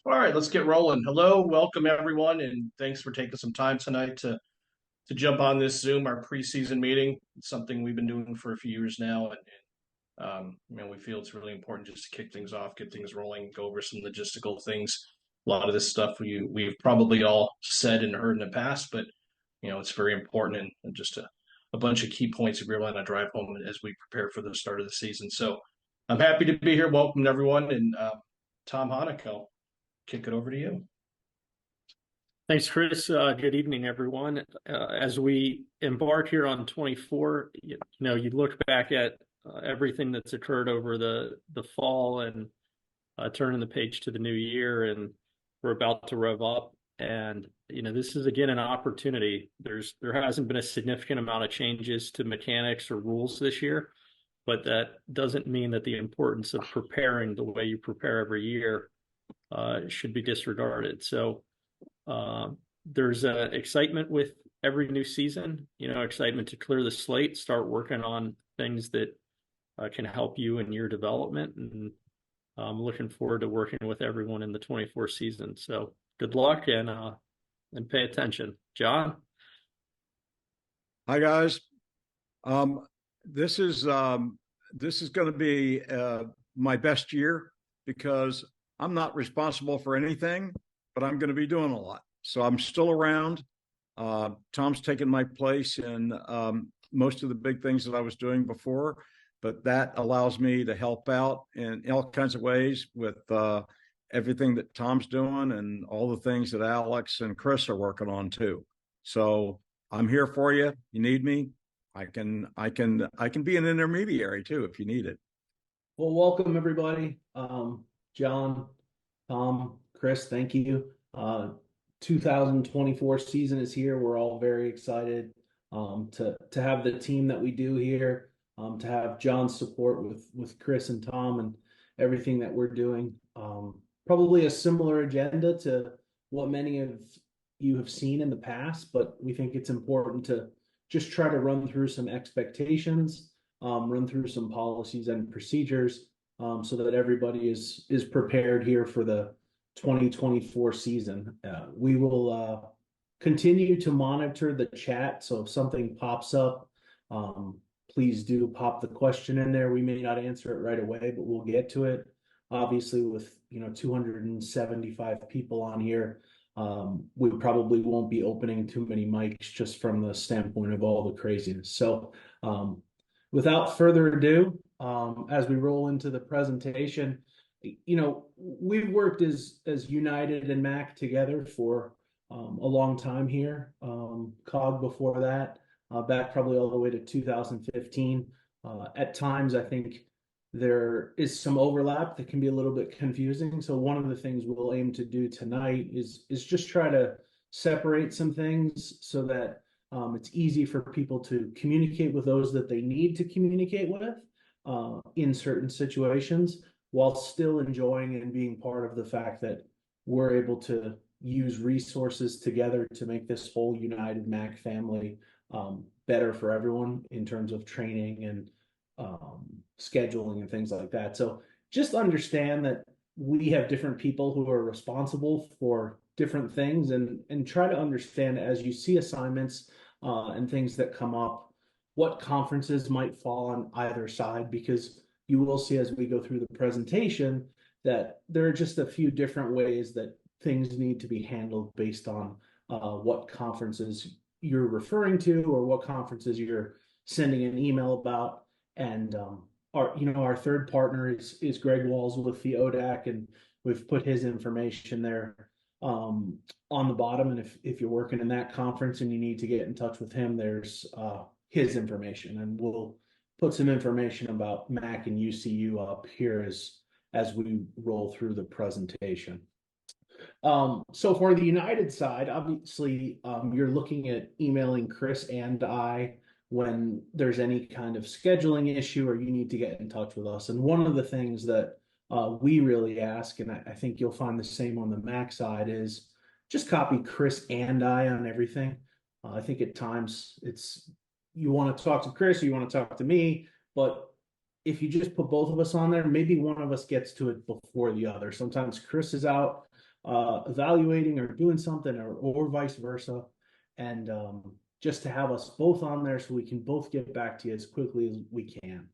All right, let's get rolling. Hello, welcome everyone, and thanks for taking some time tonight to jump on this Zoom, our preseason meeting. It's something we've been doing for a few years now, and we feel it's really important just to kick things off, get things rolling, go over some logistical things. A lot of this stuff we've probably all said and heard in the past, but it's very important and just a bunch of key points that we want to drive home as we prepare for the start of the season. So I'm happy to be here. Welcome everyone, and Tom Honico, kick it over to you. Thanks, Chris. Good evening, everyone. As we embark here on 24, you look back at everything that's occurred over the fall and turning the page to the new year, and we're about to rev up. And this is again an opportunity. There hasn't been a significant amount of changes to mechanics or rules this year, but that doesn't mean that the importance of preparing the way you prepare every year should be disregarded. So there's excitement with every new season, excitement to clear the slate, start working on things that can help you in your development. And I'm looking forward to working with everyone in the 24 season. So good luck and pay attention. John? Hi, guys. This is going to be my best year because I'm not responsible for anything, but I'm going to be doing a lot. So I'm still around. Tom's taken my place in most of the big things that I was doing before, but that allows me to help out in all kinds of ways with everything that Tom's doing and all the things that Alex and Chris are working on too. So I'm here for you. You need me. I can be an intermediary too if you need it. Well, welcome everybody. John, Tom, Chris, thank you. 2024 season is here. We're all very excited to have the team that we do here, to have John's support with Chris and Tom and everything that we're doing. Probably a similar agenda to what many of you have seen in the past, but we think it's important to just try to run through some expectations, run through some policies and procedures, so that everybody is prepared here for the 2024 season. We will continue to monitor the chat. So if something pops up, please do pop the question in there. We may not answer it right away, but we'll get to it. Obviously, with 275 people on here, we probably won't be opening too many mics just from the standpoint of all the craziness. So without further ado, as we roll into the presentation, we've worked as United and Mac together for a long time here. COG before that, back probably all the way to 2015. At times, I think there is some overlap that can be a little bit confusing. So one of the things we'll aim to do tonight is just try to separate some things so that it's easy for people to communicate with those that they need to communicate with in certain situations, while still enjoying and being part of the fact that we're able to use resources together to make this whole United Mac family better for everyone in terms of training and scheduling and things like that. So just understand that we have different people who are responsible for different things, and try to understand as you see assignments and things that come up, what conferences might fall on either side, because you will see as we go through the presentation that there are just a few different ways that things need to be handled based on what conferences you're referring to or what conferences you're sending an email about. And our third partner is Greg Walls with the ODAC, and we've put his information there on the bottom. And if you're working in that conference and you need to get in touch with him, there's his information, and we'll put some information about Mac and UCU up here as we roll through the presentation. So for the United side, obviously, you're looking at emailing Chris and I when there's any kind of scheduling issue or you need to get in touch with us. And one of the things that we really ask, and I think you'll find the same on the Mac side, is just copy Chris and I on everything. I think at times you want to talk to Chris or you want to talk to me, but if you just put both of us on there, maybe one of us gets to it before the other. Sometimes Chris is out evaluating or doing something, or vice versa. And just to have us both on there so we can both get back to you as quickly as we can.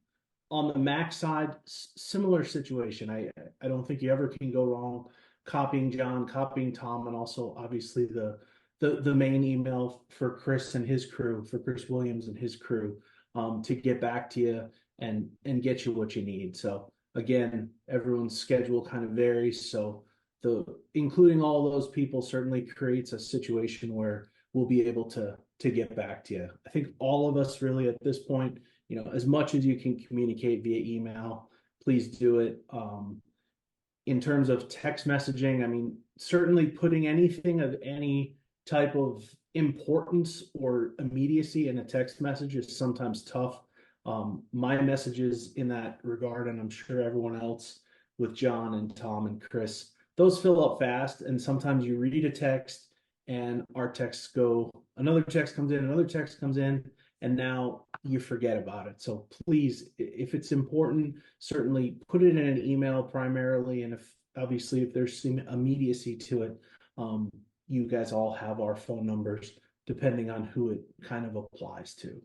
On the Mac side, similar situation. I don't think you ever can go wrong copying John, copying Tom, and also obviously the main email for Chris and his crew, for Chris Williams and his crew, to get back to you and get you what you need. So again, everyone's schedule kind of varies. So the including all those people certainly creates a situation where we'll be able to get back to you. I think all of us really at this point, as much as you can communicate via email, please do it. In terms of text messaging, I mean, certainly putting anything of any type of importance or immediacy in a text message is sometimes tough. My messages in that regard, and I'm sure everyone else with John and Tom and Chris, those fill up fast. And sometimes you read a text and our texts go, another text comes in, another text comes in, and now you forget about it. So please, if it's important, certainly put it in an email primarily. And if there's some immediacy to it, you guys all have our phone numbers depending on who it kind of applies to.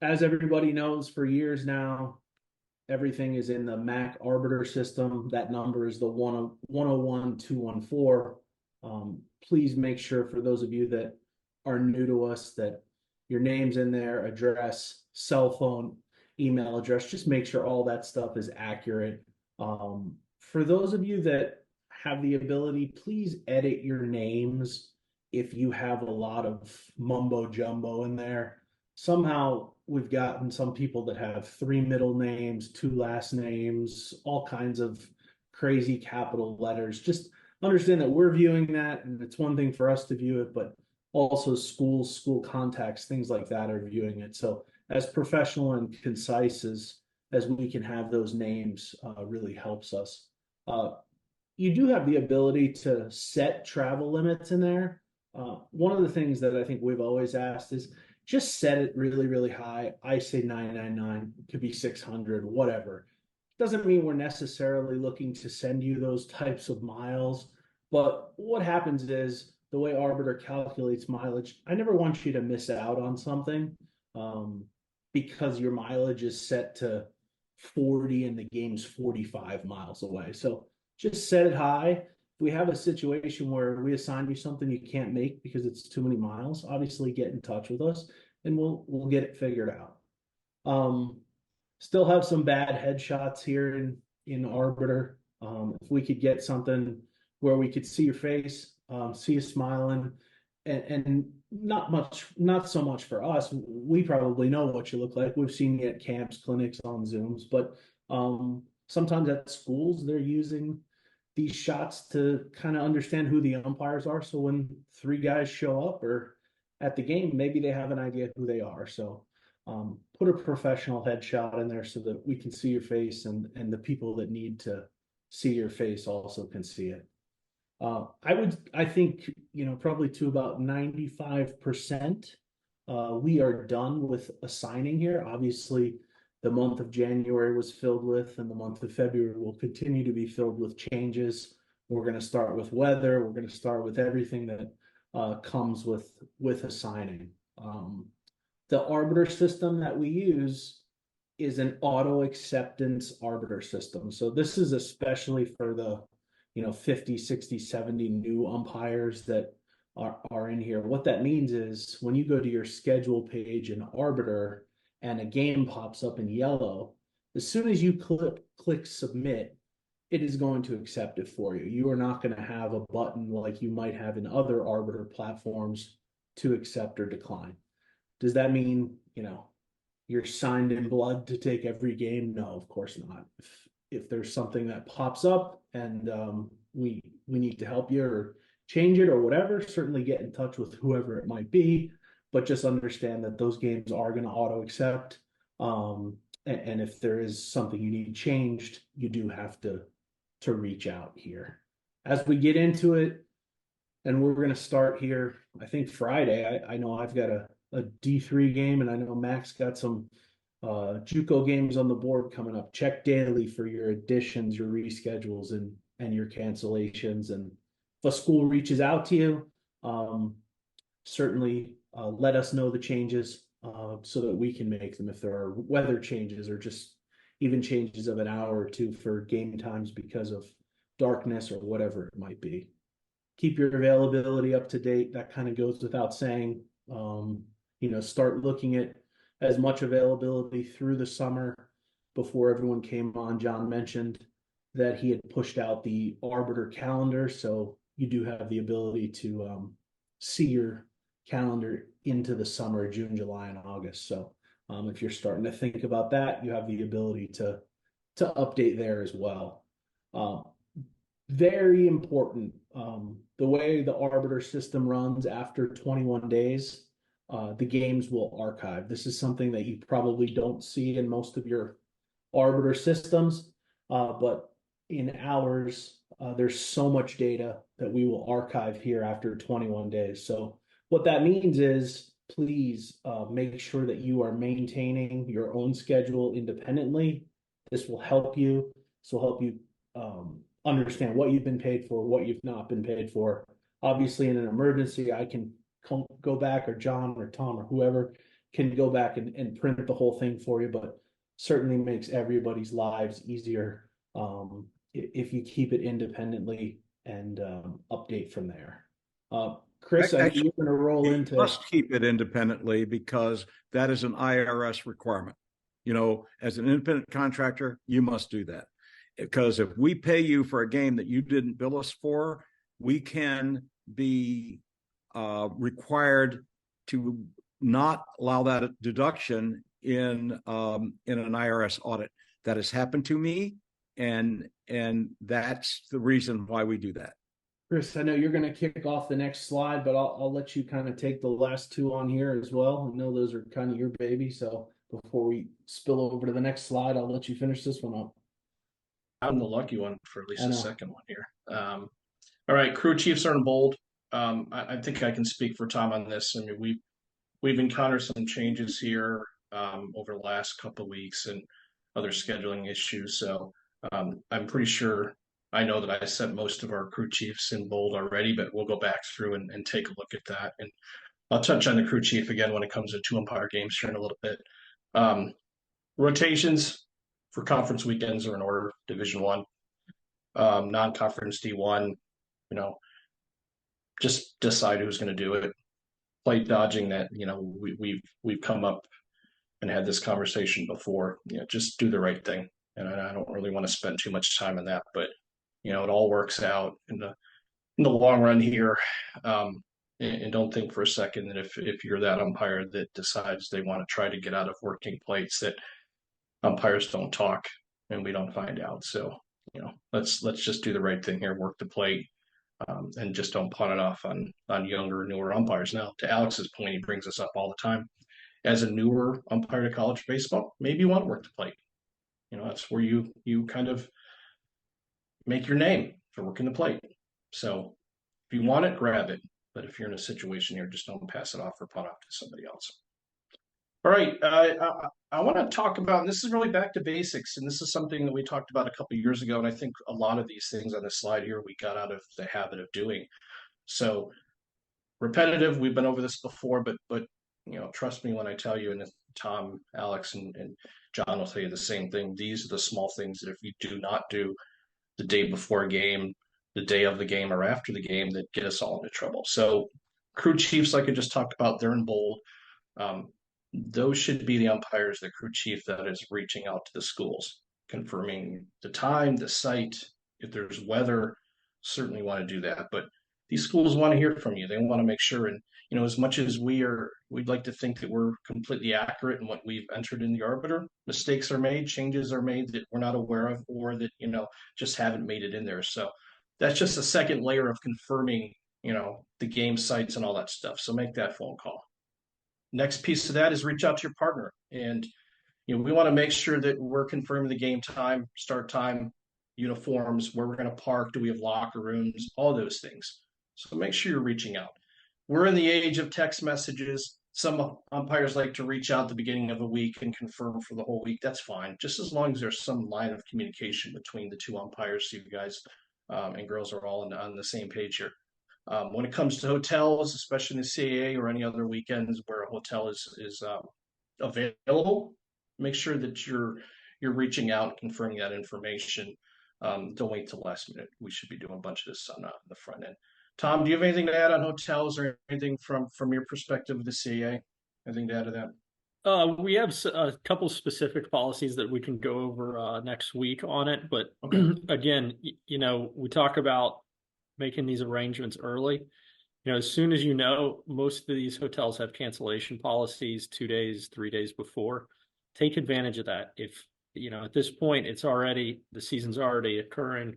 As everybody knows, for years now, everything is in the Mac Arbiter system. That number is the 101214. Please make sure, for those of you that are new to us, that your name's in there, address, cell phone, email address. Just make sure all that stuff is accurate. For those of you that have the ability, please edit your names if you have a lot of mumbo jumbo in there. Somehow we've gotten some people that have 3 middle names, 2 last names, all kinds of crazy capital letters. Just understand that we're viewing that, and it's one thing for us to view it, but also schools, school contacts, things like that are viewing it. So as professional and concise as we can have those names really helps us. You do have the ability to set travel limits in there. One of the things that I think we've always asked is just set it really, really high. I say 999, it could be 600, whatever. Doesn't mean we're necessarily looking to send you those types of miles, but what happens is the way Arbiter calculates mileage, I never want you to miss out on something because your mileage is set to 40 and the game's 45 miles away. So just set it high. If we have a situation where we assign you something you can't make because it's too many miles, obviously get in touch with us and we'll get it figured out. Still have some bad headshots here in Arbiter. If we could get something where we could see your face, see you smiling, and not so much for us. We probably know what you look like. We've seen you at camps, clinics, on Zooms, but sometimes at schools they're using these shots to kind of understand who the umpires are. So when 3 guys show up or at the game, maybe they have an idea who they are. So put a professional headshot in there so that we can see your face, and the people that need to see your face also can see it. I think, probably to about 95%, we are done with assigning here. Obviously, the month of January was filled with, and the month of February will continue to be filled with changes. We're going to start with weather. We're going to start with everything that comes with assigning. The Arbiter system that we use is an auto acceptance Arbiter system. So this is especially for the 50, 60, 70 new umpires that are in here. What that means is when you go to your schedule page in Arbiter and a game pops up in yellow, as soon as you click submit, it is going to accept it for you. You are not going to have a button like you might have in other Arbiter platforms to accept or decline. Does that mean, you're signed in blood to take every game? No, of course not. If there's something that pops up and we need to help you or change it or whatever, certainly get in touch with whoever it might be, but just understand that those games are going to auto accept. And if there is something you need changed, you do have to reach out here. As we get into it, and we're going to start here, I think Friday, I know I've got a D3 game, and I know Max got some JUCO games on the board coming up. Check daily for your additions, your reschedules, and and your cancellations. And if a school reaches out to you, certainly let us know the changes so that we can make them if there are weather changes or just even changes of an hour or two for game times because of darkness or whatever it might be. Keep your availability up to date. That kind of goes without saying. Start looking at as much availability through the summer. Before everyone came on, John mentioned that he had pushed out the Arbiter calendar, so you do have the ability to see your calendar into the summer, June, July, and August. So if you're starting to think about that, you have the ability to update there as well. Very important. The way the Arbiter system runs after 21 days, the games will archive. This is something that you probably don't see in most of your Arbiter systems, but in ours, there's so much data that we will archive here after 21 days. So what that means is please make sure that you are maintaining your own schedule independently. This will help you. This will help you understand what you've been paid for, what you've not been paid for. Obviously, in an emergency, I can go back, or John or Tom or whoever can go back and print the whole thing for you, but certainly makes everybody's lives easier if you keep it independently and update from there. Chris, I think you're going to roll into. You must keep it independently because that is an IRS requirement. As an independent contractor, you must do that. Because if we pay you for a game that you didn't bill us for, we can be required to not allow that deduction in an IRS audit. That has happened to me, and that's the reason why we do that. Chris, I know you're going to kick off the next slide, but I'll let you kind of take the last two on here as well. I know those are kind of your baby, so before we spill over to the next slide, I'll let you finish this one up. I'm the lucky one for at least the second one here. All right, crew chiefs are in bold. I think I can speak for Tom on this. I mean, we've encountered some changes here over the last couple of weeks and other scheduling issues. So I'm pretty sure I know that I set most of our crew chiefs in bold already, but we'll go back through and take a look at that. And I'll touch on the crew chief again when it comes to 2 umpire games here in a little bit. Rotations for conference weekends are in order. Division One, non-conference D1, just decide who's going to do it. Plate dodging that, we've come up and had this conversation before. Just do the right thing. And I don't really want to spend too much time on that, but it all works out in the long run here. And don't think for a second that if you're that umpire that decides they want to try to get out of working plates, that umpires don't talk and we don't find out. So, let's just do the right thing here, work the plate, and just don't pawn it off on younger, newer umpires. Now, to Alex's point, he brings us up all the time. As a newer umpire to college baseball, maybe you want to work the plate. That's where you kind of make your name for working the plate. So if you want it, grab it. But if you're in a situation here, just don't pass it off or pawn off to somebody else. All right, I want to talk about, and this is really back to basics, and this is something that we talked about a couple of years ago, and I think a lot of these things on this slide here we got out of the habit of doing. So repetitive, we've been over this before, but trust me when I tell you, and Tom, Alex, and John will tell you the same thing. These are the small things that if you do not do the day before a game, the day of the game, or after the game, that get us all into trouble. So crew chiefs, like I just talked about, they're in bold. Those should be the umpires, the crew chief that is reaching out to the schools, confirming the time, the site. If there's weather, certainly want to do that. But these schools want to hear from you. They want to make sure. And, as much as we'd like to think that we're completely accurate in what we've entered in the Arbiter, mistakes are made, changes are made that we're not aware of, or that, just haven't made it in there. So that's just a second layer of confirming, the game sites and all that stuff. So make that phone call. Next piece of that is reach out to your partner. And, we want to make sure that we're confirming the game time, start time, uniforms, where we're going to park, do we have locker rooms, all those things. So make sure you're reaching out. We're in the age of text messages. Some umpires like to reach out at the beginning of a week and confirm for the whole week. That's fine, just as long as there's some line of communication between the two umpires so you guys and girls are all on the same page here. When it comes to hotels, especially in the CAA or any other weekends where a hotel is available, make sure that you're reaching out, confirming that information. Don't wait till the last minute. We should be doing a bunch of this on the front end. Tom, do you have anything to add on hotels or anything from your perspective of the CAA? Anything to add to that? We have a couple specific policies that we can go over next week on it, but Okay. again, we talk about making these arrangements early. As soon as most of these hotels have cancellation policies 2 days, 3 days before. Take advantage of that. If at this point the season's already occurring,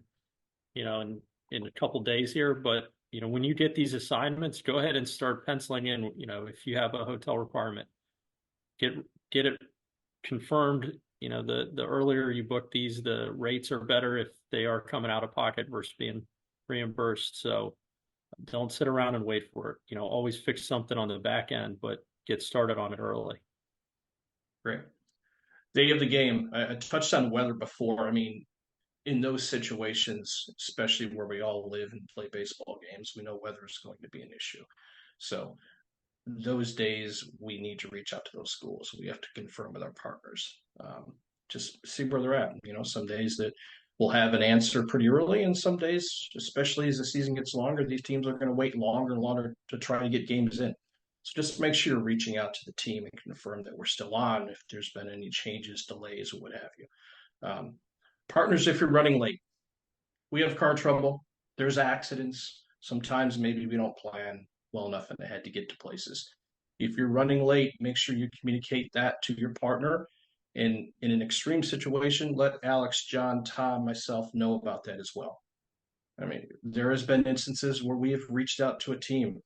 in a couple days here, but when you get these assignments, go ahead and start penciling in. If you have a hotel requirement, get it confirmed. The earlier you book these, the rates are better if they are coming out of pocket versus being reimbursed. So don't sit around and wait for it. Always fix something on the back end, but get started on it early. Great. Day of the game. I touched on weather before. I mean, in those situations, especially where we all live and play baseball games, we know weather is going to be an issue. So those days we need to reach out to those schools. We have to confirm with our partners. Just see where they're at. Some days that we'll have an answer pretty early, and some days, especially as the season gets longer, these teams are going to wait longer and longer to try to get games in. So just make sure you're reaching out to the team and confirm that we're still on if there's been any changes, delays, or what have you. Partners, if you're running late, we have car trouble. There's accidents. Sometimes maybe we don't plan well enough ahead to get to places. If you're running late, make sure you communicate that to your partner. And in an extreme situation, let Alex, John, Tom, myself know about that as well. I mean, there has been instances where we have reached out to a team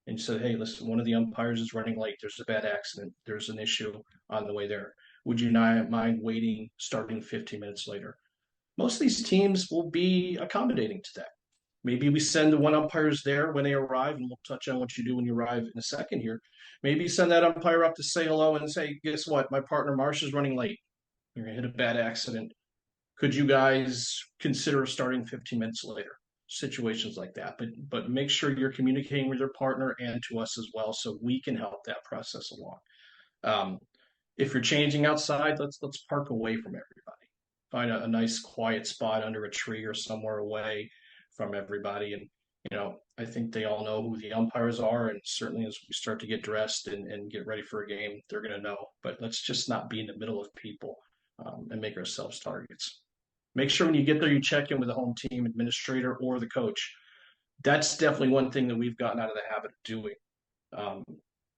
and said, hey, listen, one of the umpires is running late. There's a bad accident. There's an issue on the way there. Would you not mind waiting, starting 15 minutes later? Most of these teams will be accommodating to that. Maybe we send the one umpires there when they arrive, and we'll touch on what you do when you arrive in a second here. Maybe send that umpire up to say hello and say, guess what? My partner Marsh is running late. You're going to hit a bad accident. Could you guys consider starting 15 minutes later? Situations like that. But make sure you're communicating with your partner and to us as well so we can help that process along. If you're changing outside, let's park away from everybody. Find a nice quiet spot under a tree or somewhere away from everybody. And, I think they all know who the umpires are. And certainly as we start to get dressed and get ready for a game, they're going to know. But let's just not be in the middle of people and make ourselves targets. Make sure when you get there, you check in with the home team administrator or the coach. That's definitely one thing that we've gotten out of the habit of doing.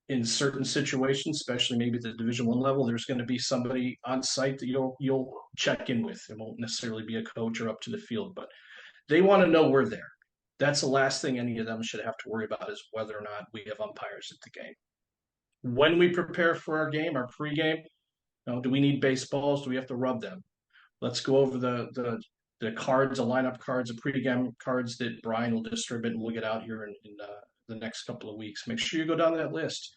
In certain situations, especially maybe at the Division I level, there's going to be somebody on site that you'll check in with. It won't necessarily be a coach or up to the field, but they want to know we're there. That's the last thing any of them should have to worry about is whether or not we have umpires at the game. When we prepare for our game, our pregame, do we need baseballs? Do we have to rub them? Let's go over the cards, the lineup cards, the pregame cards that Brian will distribute and we'll get out here in the next couple of weeks. Make sure you go down that list.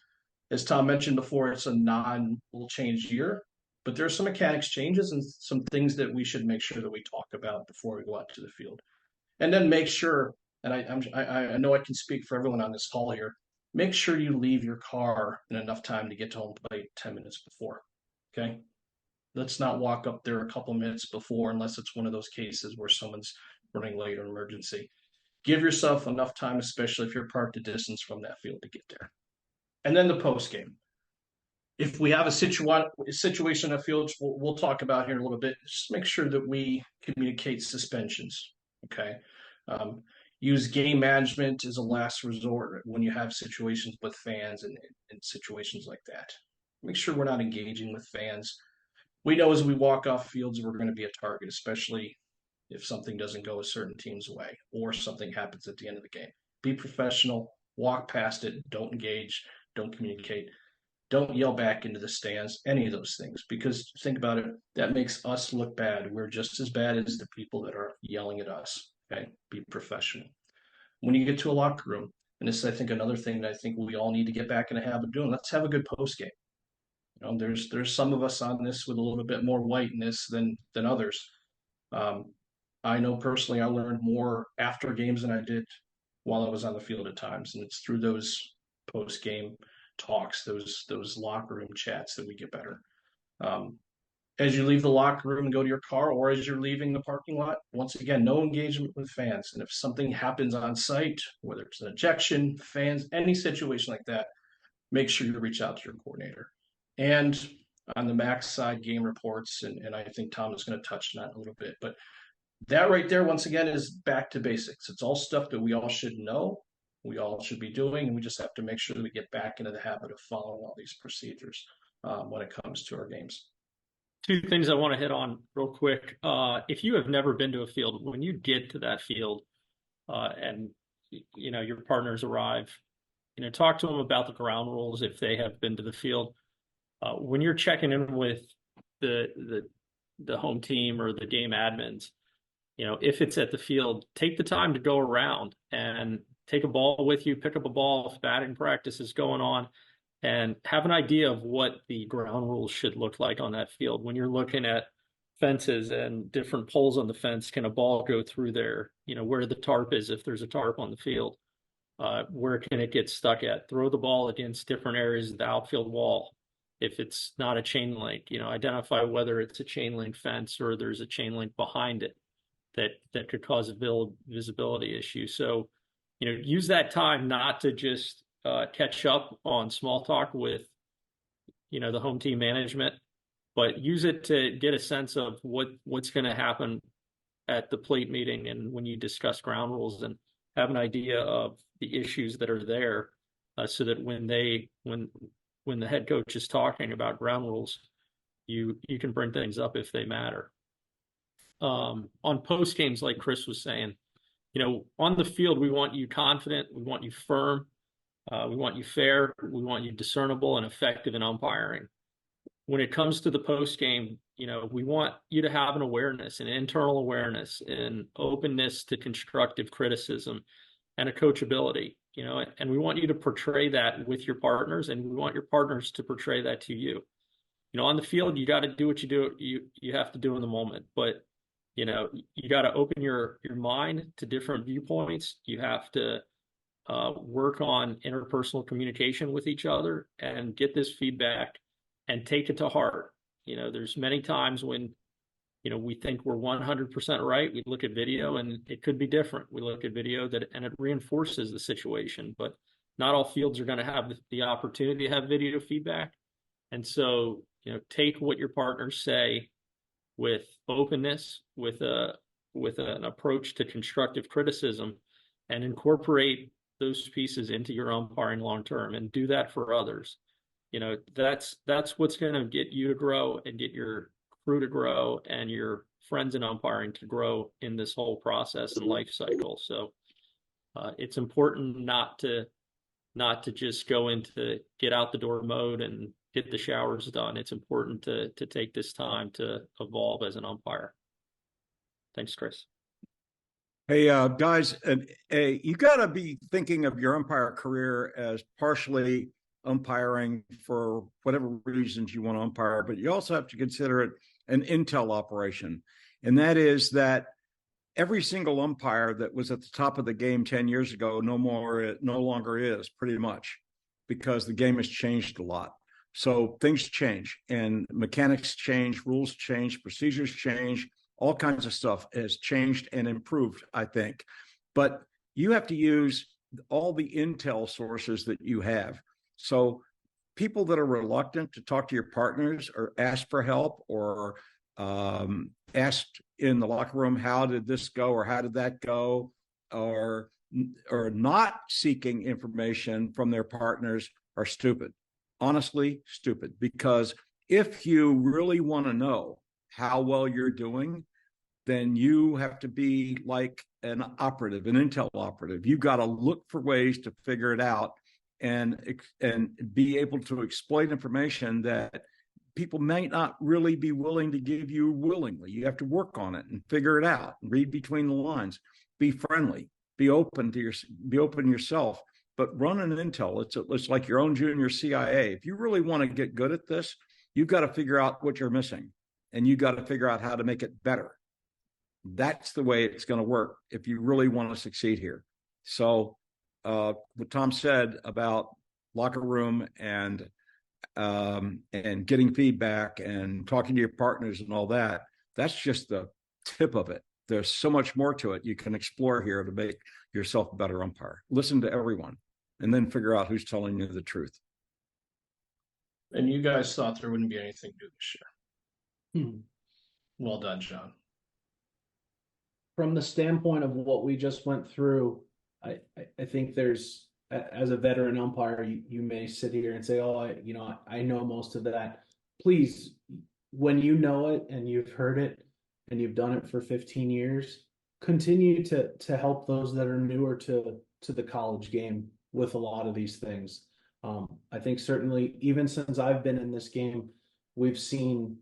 As Tom mentioned before, it's a non-rule change year, but there are some mechanics changes and some things that we should make sure that we talk about before we go out to the field. And then make sure, and I know I can speak for everyone on this call here, make sure you leave your car in enough time to get to home plate 10 minutes before, okay? Let's not walk up there a couple minutes before unless it's one of those cases where someone's running late or emergency. Give yourself enough time, especially if you're parked a distance from that field to get there. And then the post game. If we have a situation of fields, we'll talk about here in a little bit. Just make sure that we communicate suspensions. Okay. Use game management as a last resort when you have situations with fans and situations like that. Make sure we're not engaging with fans. We know as we walk off fields, we're going to be a target, especially if something doesn't go a certain team's way or something happens at the end of the game. Be professional, walk past it, don't engage, don't communicate, don't yell back into the stands, any of those things. Because think about it, that makes us look bad. We're just as bad as the people that are yelling at us. Okay, be professional. When you get to a locker room, and this is, I think, another thing that I think we all need to get back in the habit of doing, let's have a good post game. There's some of us on this with a little bit more whiteness than others. I know personally I learned more after games than I did while I was on the field at times, and it's through those post game talks, those locker room chats that we get better. Um, as you leave the locker room and go to your car, or as you're leaving the parking lot, once again, no engagement with fans. And if something happens on site, whether it's an ejection, fans, any situation like that, make sure you reach out to your coordinator. And on the max side, game reports, and I think Tom is going to touch on that a little bit, but that right there, once again, is back to basics. It's all stuff that we all should know, we all should be doing, and we just have to make sure that we get back into the habit of following all these procedures when it comes to our games. Two things I want to hit on real quick. If you have never been to a field, when you get to that field and your partners arrive, talk to them about the ground rules if they have been to the field. When you're checking in with the home team or the game admins, if it's at the field, take the time to go around and take a ball with you, pick up a ball if batting practice is going on, and have an idea of what the ground rules should look like on that field. When you're looking at fences and different poles on the fence, can a ball go through there? Where the tarp is, if there's a tarp on the field, where can it get stuck at? Throw the ball against different areas of the outfield wall. If it's not a chain link, identify whether it's a chain link fence or there's a chain link behind it that could cause a visibility issue. So, use that time not to just catch up on small talk with, the home team management, but use it to get a sense of what's going to happen at the plate meeting and when you discuss ground rules, and have an idea of the issues that are there, so that when the head coach is talking about ground rules, you can bring things up if they matter. On post games, like Chris was saying, on the field, we want you confident, we want you firm, we want you fair, we want you discernible and effective in umpiring. When it comes to the post game, we want you to have an awareness, an internal awareness, and openness to constructive criticism and a coachability, and we want you to portray that with your partners, and we want your partners to portray that to you. On the field, you got to do what you have to do in the moment, but you got to open your mind to different viewpoints. You have to work on interpersonal communication with each other and get this feedback and take it to heart. There's many times when, we think we're 100% right. We look at video and it could be different. We look at video and it reinforces the situation, but not all fields are going to have the opportunity to have video feedback. And so, take what your partners say with openness, with an approach to constructive criticism, and incorporate those pieces into your umpiring long term, and do that for others. That's what's going to get you to grow and get your crew to grow and your friends in umpiring to grow in this whole process and life cycle. So it's important not to just go into get out the door mode and get the showers done. It's important to take this time to evolve as an umpire. Thanks, Chris. Hey, guys, you got to be thinking of your umpire career as partially umpiring for whatever reasons you want to umpire, but you also have to consider it an intel operation. And that is that every single umpire that was at the top of the game 10 years ago no longer is, pretty much, because the game has changed a lot. So things change and mechanics change, rules change, procedures change, all kinds of stuff has changed and improved, I think. But you have to use all the intel sources that you have. So people that are reluctant to talk to your partners or ask for help or asked in the locker room, how did this go or how did that go, or not seeking information from their partners are stupid. Honestly, stupid. Because if you really want to know how well you're doing, then you have to be like an operative, an intel operative. You've got to look for ways to figure it out and be able to exploit information that people may not really be willing to give you willingly. You have to work on it and figure it out, read between the lines, be friendly, be open yourself, but run an intel. It's like your own junior CIA. If you really want to get good at this, you've got to figure out what you're missing, and you've got to figure out how to make it better. That's the way it's going to work if you really want to succeed here. So what Tom said about locker room and getting feedback and talking to your partners and all that, that's just the tip of it. There's so much more to it you can explore here to make yourself a better umpire. Listen to everyone and then figure out who's telling you the truth. And you guys thought there wouldn't be anything new this year. Hmm. Well done, John. From the standpoint of what we just went through, I think there's, as a veteran umpire, you may sit here and say, oh, I know most of that. Please, when you know it and you've heard it and you've done it for 15 years, continue to help those that are newer to the college game with a lot of these things. I think certainly, even since I've been in this game, we've seen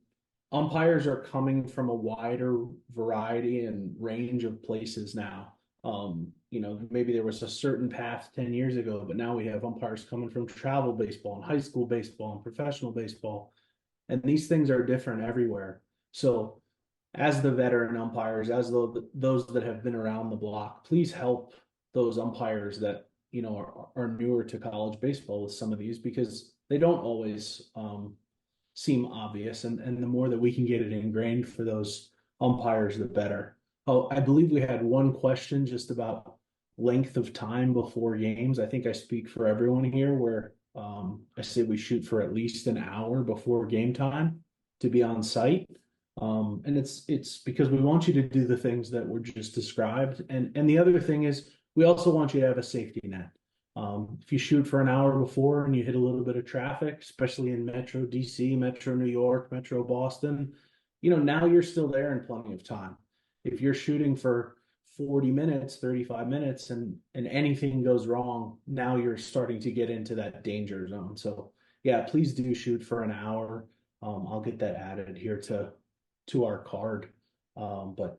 umpires are coming from a wider variety and range of places now. Maybe there was a certain path 10 years ago, but now we have umpires coming from travel baseball and high school baseball and professional baseball. And these things are different everywhere. So as the veteran umpires, as those that have been around the block, please help those umpires that, are newer to college baseball with some of these, because they don't always seem obvious. And the more that we can get it ingrained for those umpires, the better. Oh, I believe we had one question just about length of time before games. I think I speak for everyone here where I say we shoot for at least an hour before game time to be on site. And it's because we want you to do the things that were just described. And the other thing is we also want you to have a safety net. If you shoot for an hour before and you hit a little bit of traffic, especially in Metro DC, Metro New York, Metro Boston, now you're still there in plenty of time. If you're shooting for 40 minutes, 35 minutes, and anything goes wrong, now you're starting to get into that danger zone. So yeah, please do shoot for an hour. I'll get that added here to our card. But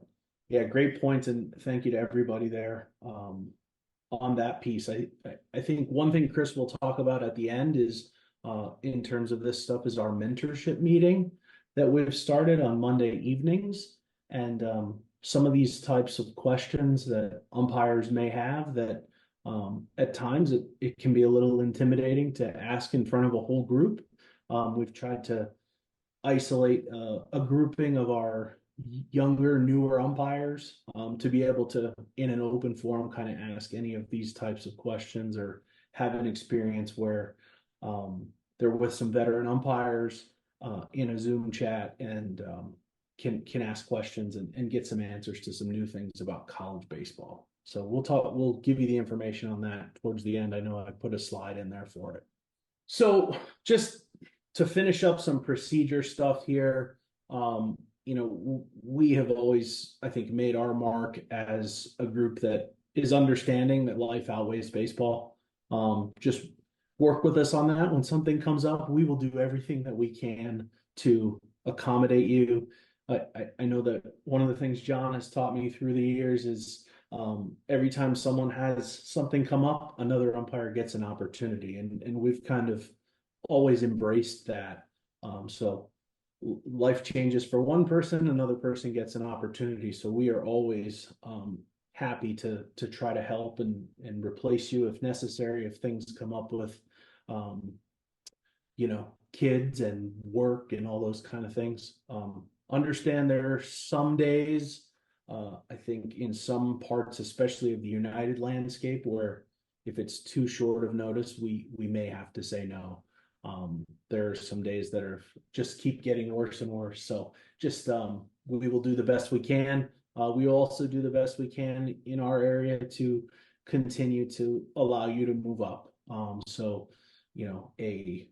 yeah, great points, and thank you to everybody there on that piece. I think one thing Chris will talk about at the end is in terms of this stuff is our mentorship meeting that we've started on Monday evenings. And some of these types of questions that umpires may have that at times it can be a little intimidating to ask in front of a whole group. We've tried to isolate a grouping of our younger, newer umpires to be able to, in an open forum, kind of ask any of these types of questions or have an experience where they're with some veteran umpires in a Zoom chat and can ask questions and get some answers to some new things about college baseball. So we'll give you the information on that towards the end. I know I put a slide in there for it. So just to finish up some procedure stuff here, we have always, I think, made our mark as a group that is understanding that life outweighs baseball. Just work with us on that. When something comes up, we will do everything that we can to accommodate you. I know that one of the things John has taught me through the years is every time someone has something come up, another umpire gets an opportunity. And we've kind of always embraced that. So life changes for one person, another person gets an opportunity. So we are always happy to try to help and replace you if necessary, if things come up with, kids and work and all those kind of things. Understand there are some days, I think in some parts, especially of the United landscape, where if it's too short of notice, we may have to say no. There are some days that are just keep getting worse and worse. So just we will do the best we can. We will also do the best we can in our area to continue to allow you to move up. So a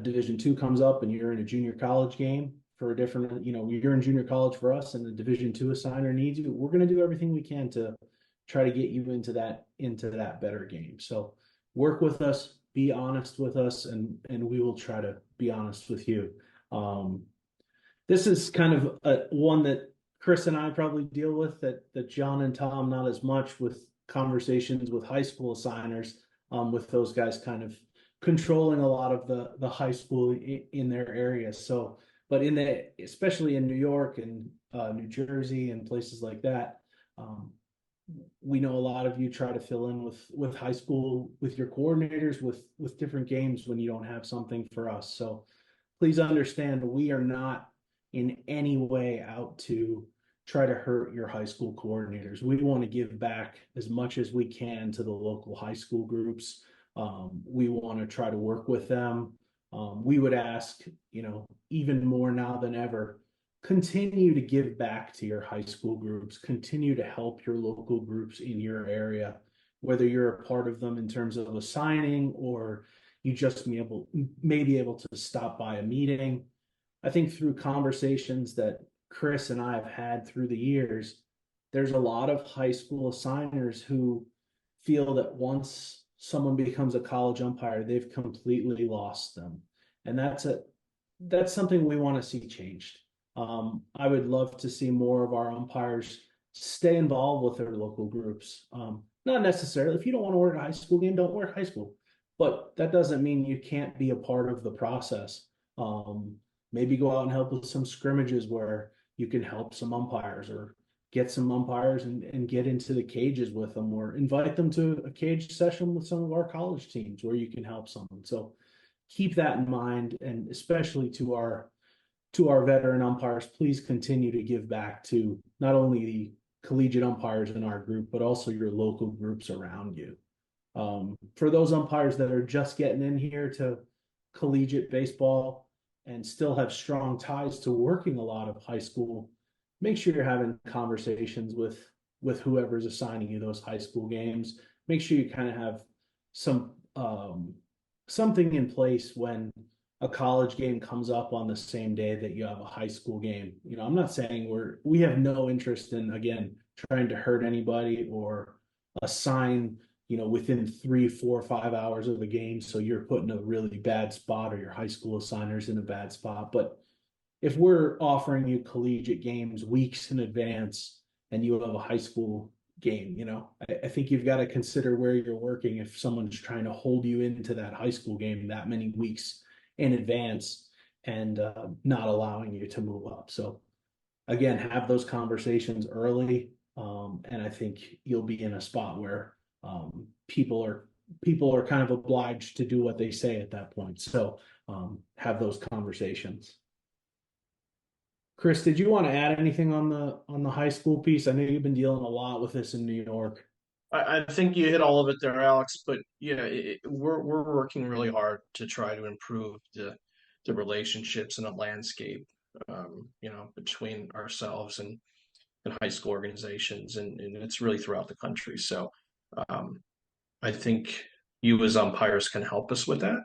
Division II comes up and you're in a junior college game for a different, you're in junior college for us and the Division II assigner needs you. We're going to do everything we can to try to get you into that better game. So work with us, be honest with us, and we will try to be honest with you. This is kind of one that Chris and I probably deal with that John and Tom not as much, with conversations with high school assigners, with those guys kind of controlling a lot of the high school in their area. So but especially in New York and New Jersey and places like that, we know a lot of you try to fill in with high school, with your coordinators, with different games when you don't have something for us. So please understand, we are not in any way out to try to hurt your high school coordinators. We want to give back as much as we can to the local high school groups. We want to try to work with them. We would ask, even more now than ever, continue to give back to your high school groups, continue to help your local groups in your area, whether you're a part of them in terms of a signing or you just may be able to stop by a meeting. I think through conversations that Chris and I have had through the years, there's a lot of high school assigners who feel that once someone becomes a college umpire, they've completely lost them. And that's something we want to see changed. I would love to see more of our umpires stay involved with their local groups. Not necessarily, if you don't want to work a high school game, don't work high school. But that doesn't mean you can't be a part of the process. Maybe go out and help with some scrimmages where you can help some umpires, or get some umpires and get into the cages with them, or invite them to a cage session with some of our college teams where you can help someone. So keep that in mind, and especially to our veteran umpires, please continue to give back to not only the collegiate umpires in our group, but also your local groups around you. For those umpires that are just getting in here to collegiate baseball and still have strong ties to working a lot of high school, make sure you're having conversations with whoever's assigning you those high school games. Make sure you kind of have something in place when a college game comes up on the same day that you have a high school game. I'm not saying we have no interest in, again, trying to hurt anybody or assign, within 3, 4, 5 hours of the game, so you're put in a really bad spot, or your high school assigner's in a bad spot. But if we're offering you collegiate games weeks in advance and you have a high school game, I think you've got to consider where you're working if someone's trying to hold you into that high school game that many weeks in advance and not allowing you to move up. So again, have those conversations early, and I think you'll be in a spot where people are kind of obliged to do what they say at that point. So have those conversations. Chris, did you want to add anything on the high school piece? I know you've been dealing a lot with this in New York. I think you hit all of it there, Alex. But yeah, we're working really hard to try to improve the relationships and the landscape, between ourselves and high school organizations, and it's really throughout the country. So I think you as umpires can help us with that.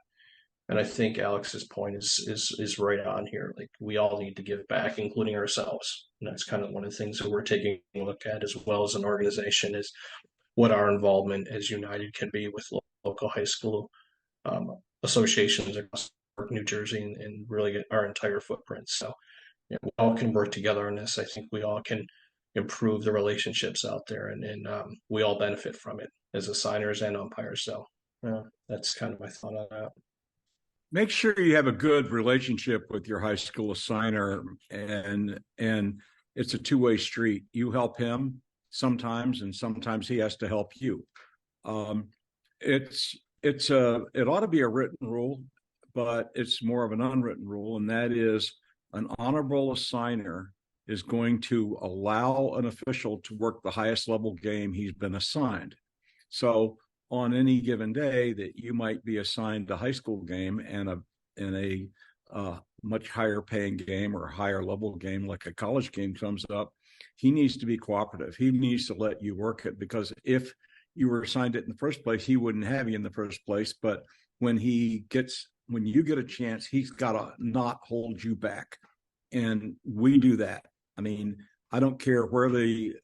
And I think Alex's point is right on here. Like, we all need to give back, including ourselves. And that's kind of one of the things that we're taking a look at as well as an organization, is what our involvement as United can be with local high school associations across New Jersey and really our entire footprint. So we all can work together on this. I think we all can improve the relationships out there, and we all benefit from it as assigners and umpires. So that's kind of my thought on that. Make sure you have a good relationship with your high school assigner, and it's a two-way street. You help him sometimes, and sometimes he has to help you. It ought to be a written rule, but it's more of an unwritten rule, and that is an honorable assigner is going to allow an official to work the highest level game he's been assigned. So on any given day that you might be assigned a high school game and a much higher paying game or a higher level game like a college game comes up, he needs to be cooperative. He needs to let you work it, because if you were assigned it in the first place, he wouldn't have you in the first place. But when you get a chance, he's got to not hold you back. And we do that. I mean, I don't care where the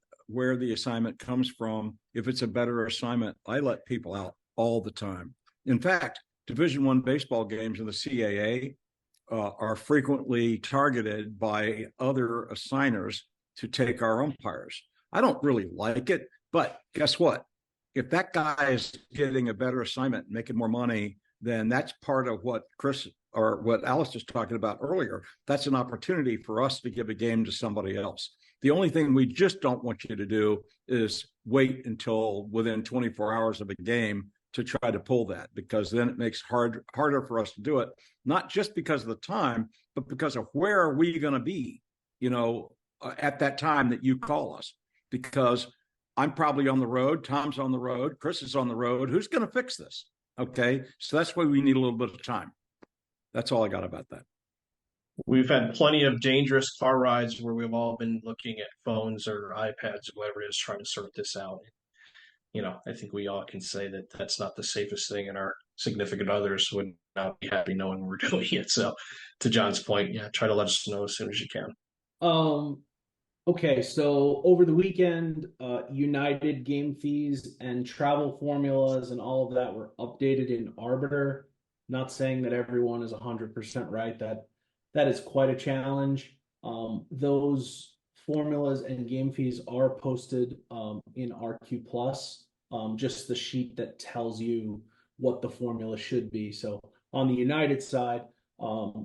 assignment comes from. If it's a better assignment, I let people out all the time. In fact, Division I baseball games in the CAA are frequently targeted by other assigners to take our umpires. I don't really like it, but guess what? If that guy is getting a better assignment, making more money, then that's part of what Chris or what Alice was talking about earlier, that's an opportunity for us to give a game to somebody else. The only thing we just don't want you to do is wait until within 24 hours of a game to try to pull that, because then it makes harder for us to do it, not just because of the time, but because of where are we going to be, at that time that you call us, because I'm probably on the road, Tom's on the road, Chris is on the road. Who's going to fix this? Okay. So that's why we need a little bit of time. That's all I got about that. We've had plenty of dangerous car rides where we've all been looking at phones or iPads or whatever it is, trying to sort this out. I think we all can say that that's not the safest thing, and our significant others would not be happy knowing we're doing it. So, to John's point, yeah, try to let us know as soon as you can. Okay, so over the weekend, United game fees and travel formulas and all of that were updated in Arbiter. Not saying that everyone is 100% right. That is quite a challenge. Those formulas and game fees are posted in RQ Plus, just the sheet that tells you what the formula should be. So on the United side,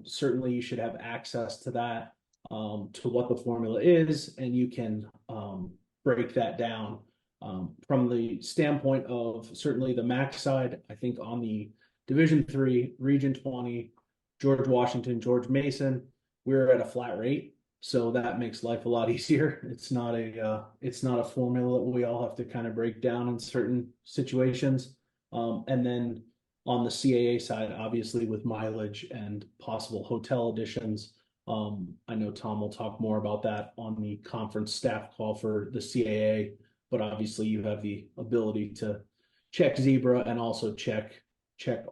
certainly you should have access to that, to what the formula is, and you can break that down. From the standpoint of certainly the MAC side, I think on the Division III, Region 20, George Washington, George Mason, we're at a flat rate. So that makes life a lot easier. It's not a formula that we all have to kind of break down in certain situations. And then on the CAA side, obviously with mileage and possible hotel additions, I know Tom will talk more about that on the conference staff call for the CAA, but obviously you have the ability to check Zebra and also check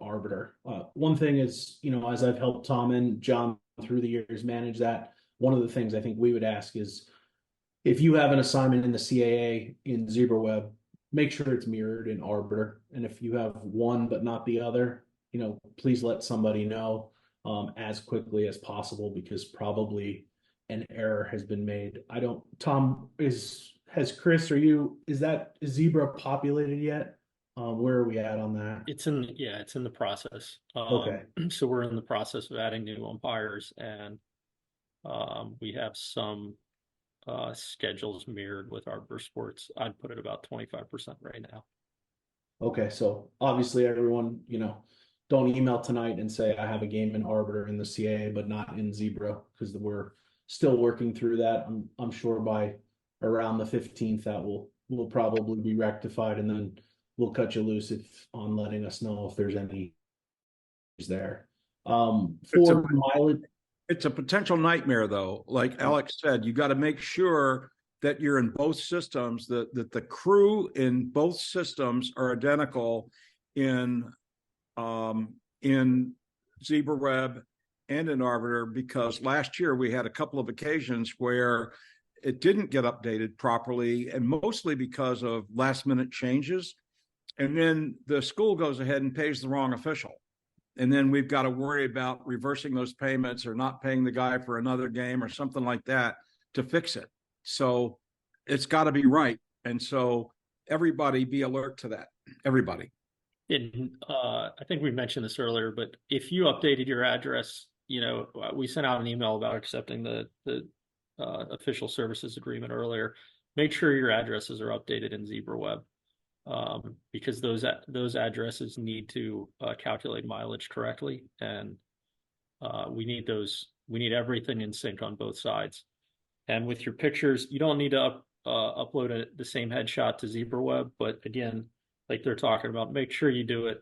Arbiter. One thing is, as I've helped Tom and John through the years manage that, one of the things I think we would ask is, if you have an assignment in the CAA in ZebraWeb, make sure it's mirrored in Arbiter. And if you have one but not the other, please let somebody know as quickly as possible, because probably an error has been made. Tom, has Chris or you, is Zebra populated yet? Where are we at on that? It's in the process. Okay. So we're in the process of adding new umpires, and we have some schedules mirrored with Arbiter Sports. I'd put it about 25% right now. Okay, so obviously everyone, don't email tonight and say I have a game in Arbiter in the CAA, but not in Zebra, because we're still working through that. I'm sure by around the 15th that will probably be rectified, and then we'll cut you loose on letting us know if there's any there. For mileage. It's a potential nightmare, though. Like Alex said, you got to make sure that you're in both systems, that the crew in both systems are identical in ZebraWeb and in Arbiter, because last year we had a couple of occasions where it didn't get updated properly, and mostly because of last minute changes. And then the school goes ahead and pays the wrong official. And then we've got to worry about reversing those payments or not paying the guy for another game or something like that to fix it. So it's got to be right. And so everybody be alert to that. Everybody. I think we mentioned this earlier, but if you updated your address, we sent out an email about accepting the official services agreement earlier. Make sure your addresses are updated in ZebraWeb. Because those addresses need to calculate mileage correctly, and we need everything in sync on both sides. And with your pictures, you don't need to upload the same headshot to ZebraWeb, but again, like they're talking about, make sure you do it,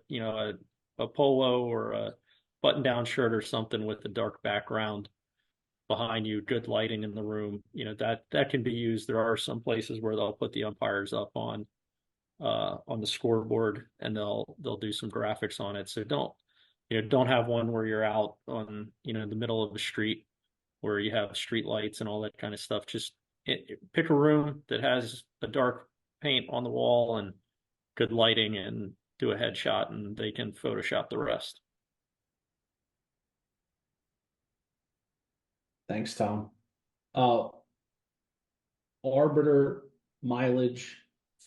a polo or a button-down shirt or something with a dark background behind you, good lighting in the room. That can be used. There are some places where they'll put the umpires up on the scoreboard, and they'll do some graphics on it. So don't have one where you're out on the middle of the street where you have street lights and all that kind of stuff. Just pick a room that has a dark paint on the wall and good lighting, and do a headshot, and they can Photoshop the rest. Thanks, Tom. Arbiter mileage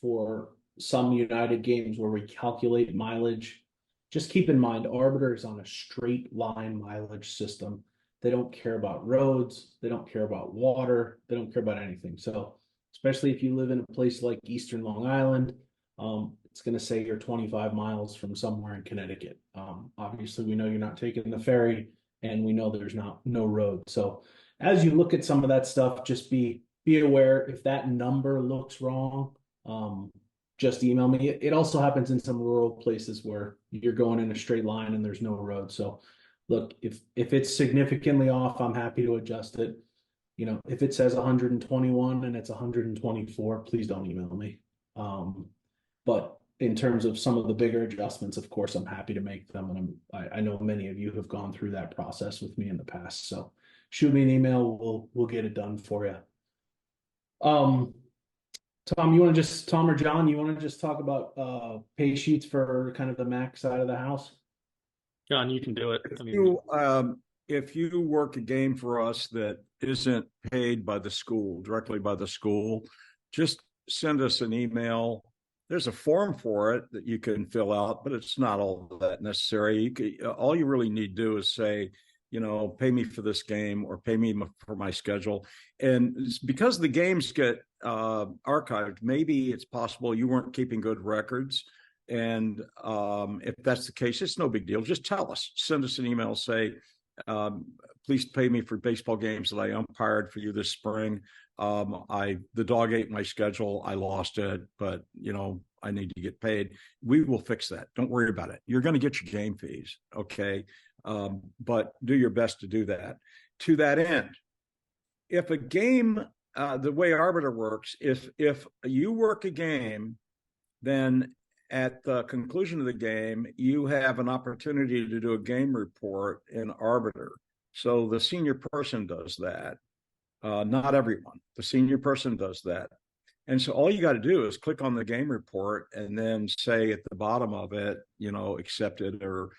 for some United games where we calculate mileage just keep in mind, Arbiter is on a straight line mileage system. They don't care about roads. They don't care about water. They don't care about anything. So especially if you live in a place like Eastern Long Island, it's going to say you're 25 miles from somewhere in Connecticut. Obviously, we know you're not taking the ferry, and we know there's no road. So as you look at some of that stuff, just be aware if that number looks wrong. Just email me. It also happens in some rural places where you're going in a straight line and there's no road. So look, if it's significantly off, I'm happy to adjust it. If it says 121 and it's 124, please don't email me. But in terms of some of the bigger adjustments, of course, I'm happy to make them. And I know many of you have gone through that process with me in the past. So shoot me an email. We'll get it done for you. Tom or John, you want to just talk about pay sheets for kind of the MAC side of the house? John, you can do it. If you work a game for us that isn't paid by the school, directly by the school, just send us an email. There's a form for it that you can fill out, but it's not all that necessary. All you really need to do is say, pay me for this game or pay me for my schedule. And because the games get archived, maybe it's possible you weren't keeping good records. And if that's the case, it's no big deal. Just tell us, send us an email, say, please pay me for baseball games that I umpired for you this spring. The dog ate my schedule. I lost it, but I need to get paid. We will fix that. Don't worry about it. You're going to get your game fees. Okay. But do your best to do that. To that end, if a game, the way Arbiter works, if you work a game, then at the conclusion of the game, you have an opportunity to do a game report in Arbiter. So the senior person does that. Not everyone. The senior person does that. And so all you got to do is click on the game report and then say at the bottom of it, accepted or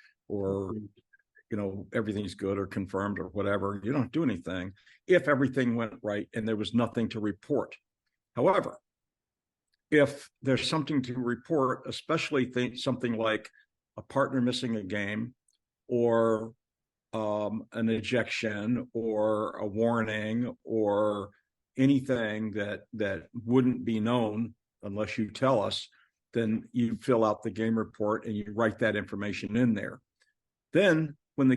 everything's good or confirmed or whatever. You don't do anything if everything went right and there was nothing to report. However, if there's something to report, especially something like a partner missing a game or an ejection or a warning or anything that wouldn't be known unless you tell us, then you fill out the game report and you write that information in there. Then when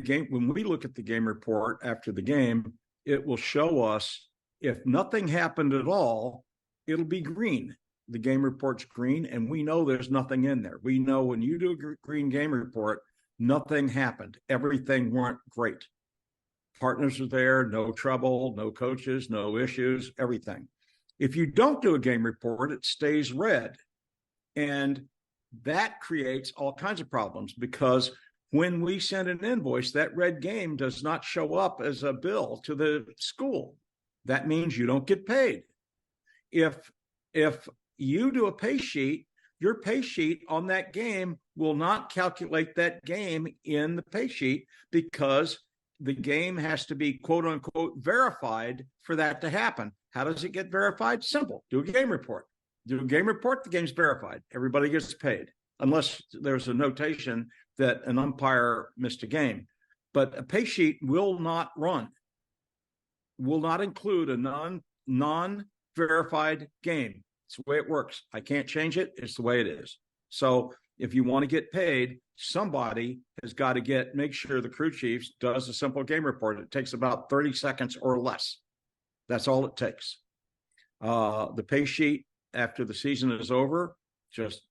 we look at the game report after the game, it will show us if nothing happened at all, it'll be green. The game report's green, and we know there's nothing in there. We know when you do a green game report, nothing happened. Everything went great. Partners are there, no trouble, no coaches, no issues, everything. If you don't do a game report, it stays red. And that creates all kinds of problems because when we send an invoice, that red game does not show up as a bill to the school. That means you don't get paid. If you do a pay sheet, your pay sheet on that game will not calculate that game in the pay sheet because the game has to be quote unquote verified for that to happen. How does it get verified? Simple. Do a game report. Do a game report, the game's verified. Everybody gets paid unless there's a notation that an umpire missed a game. But a pay sheet will not include a non-verified game. It's the way it works. I can't change it. It's the way it is. So if you want to get paid, somebody has got to make sure the crew chiefs does a simple game report. It takes about 30 seconds or less. That's all it takes. The pay sheet after the season is over, just,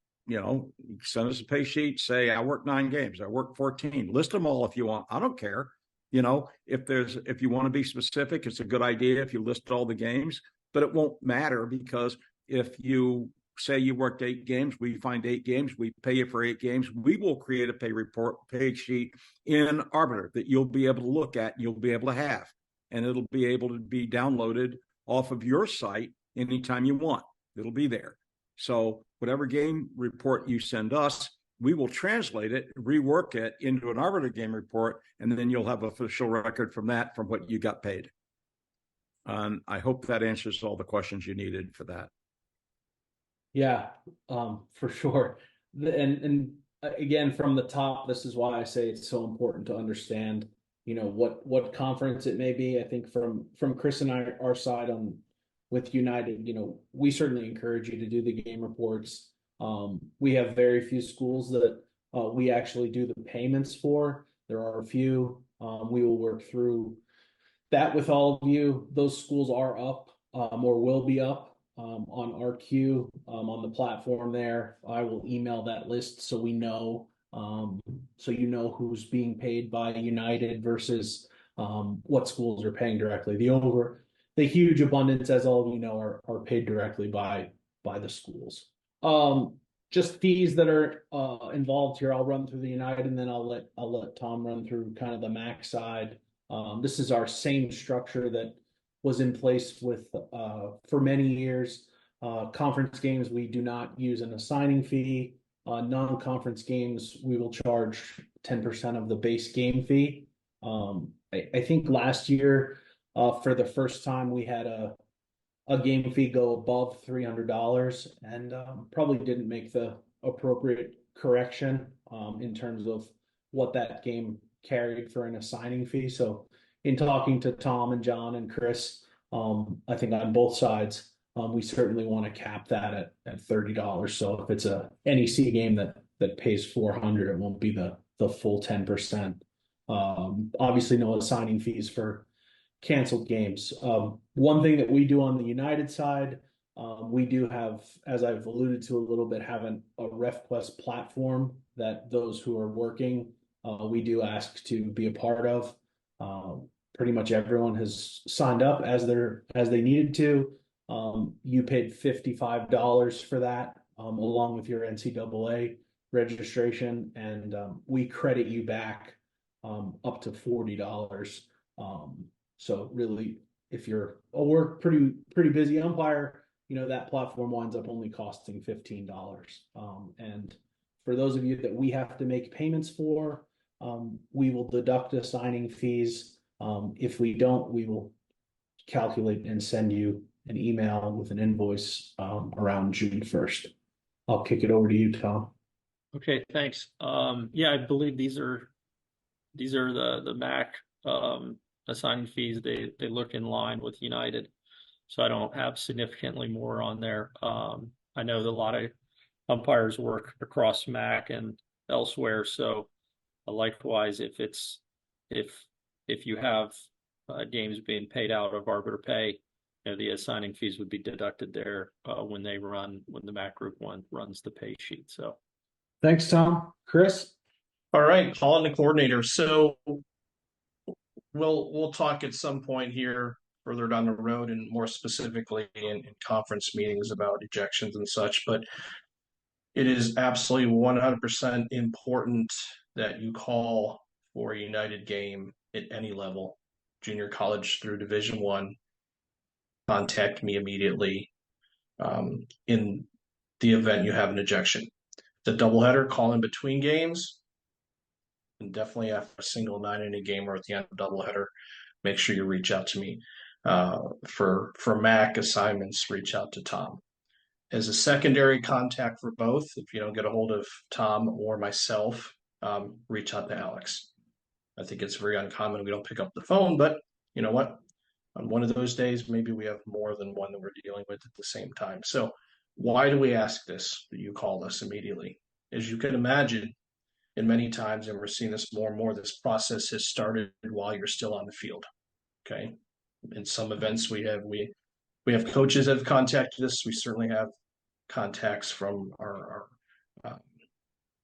send us a pay sheet, say, I worked 9 games. I worked 14. List them all if you want. I don't care. If you want to be specific, it's a good idea if you list all the games, but it won't matter because if you say you worked 8 games, we find 8 games, we pay you for 8 games, we will create a pay sheet in Arbiter that you'll be able to look at, you'll be able to have, and it'll be able to be downloaded off of your site anytime you want. It'll be there. So whatever game report you send us, we will translate it, rework it into an Arbiter game report, and then you'll have an official record from what you got paid. I hope that answers all the questions you needed for that. Yeah, for sure. And again, from the top, this is why I say it's so important to understand, what conference it may be. I think from Chris and our side on with United, we certainly encourage you to do the game reports. We have very few schools that we actually do the payments for. There are a few. We will work through that with all of you. Those schools are up, or will be up, on RQ, on the platform there. I will email that list so we know, so who's being paid by United versus what schools are paying directly. The huge abundance, as all of you know, are paid directly by the schools. Just fees that are involved here. I'll run through the United, and then I'll let Tom run through kind of the MAC side. This is our same structure that was in place with for many years. Conference games, we do not use an assigning fee. Non-conference games, we will charge 10% of the base game fee. I think last year, for the first time, we had a game fee go above $300, and probably didn't make the appropriate correction in terms of what that game carried for an assigning fee. So in talking to Tom and John and Chris, I think on both sides, we certainly want to cap that at $30. So if it's a NEC game that pays $400, it won't be the full 10%. Obviously no assigning fees for canceled games. One thing that we do on the United side, we do have, as I've alluded to a little bit, have a RefQuest platform that those who are working, we do ask to be a part of. Pretty much everyone has signed up as they needed to. You paid $55 for that, along with your NCAA registration, and we credit you back up to $40. So really, if you're a pretty busy umpire, that platform winds up only costing $15. And for those of you that we have to make payments for, we will deduct assigning fees. If we don't, we will calculate and send you an email with an invoice around June 1st. I'll kick it over to you, Tom. Okay, thanks. Yeah, I believe these are the MAC assigning fees. They look in line with United, so I don't have significantly more on there. I know that a lot of umpires work across MAC and elsewhere, so likewise, if you have games being paid out of Arbiter pay, the assigning fees would be deducted there when the MAC Group 1 runs the pay sheet. So thanks, Tom. Chris? All right, Colin, the coordinator. So we'll talk at some point here further down the road, and more specifically in conference meetings about ejections and such. But it is absolutely 100% important that you call for a United game at any level, junior college through Division I. Contact me immediately in the event you have an ejection. The doubleheader, call in between games, and definitely after a single 9-inning game or at the end of doubleheader, make sure you reach out to me. For MAC assignments, reach out to Tom. As a secondary contact for both, if you don't get a hold of Tom or myself, reach out to Alex. I think it's very uncommon we don't pick up the phone, but you know what? On one of those days, maybe we have more than one that we're dealing with at the same time. So why do we ask this, that you call us immediately? As you can imagine, and many times, and we're seeing this more and more, this process has started while you're still on the field. Okay. In some events we have coaches that have contacted us. We certainly have contacts from our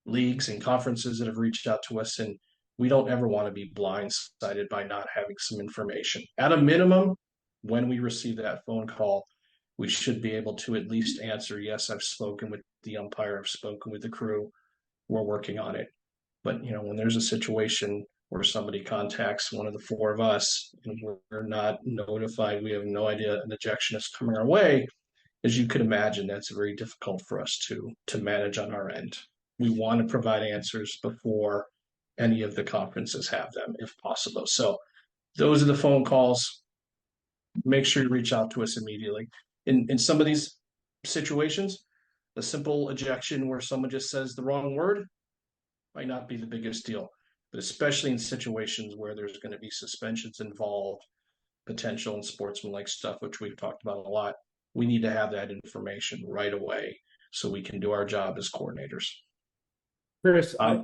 leagues and conferences that have reached out to us, and we don't ever want to be blindsided by not having some information. At a minimum, when we receive that phone call, we should be able to at least answer, yes, I've spoken with the umpire, I've spoken with the crew, we're working on it. But when there's a situation where somebody contacts one of the four of us and we're not notified, we have no idea an ejection is coming our way, as you could imagine, that's very difficult for us to manage on our end. We want to provide answers before any of the conferences have them, if possible. So those are the phone calls. Make sure you reach out to us immediately. In some of these situations, a simple ejection where someone just says the wrong word, might not be the biggest deal, but especially in situations where there's going to be suspensions involved, potential and sportsmanlike stuff, which we've talked about a lot, we need to have that information right away so we can do our job as coordinators. Chris, I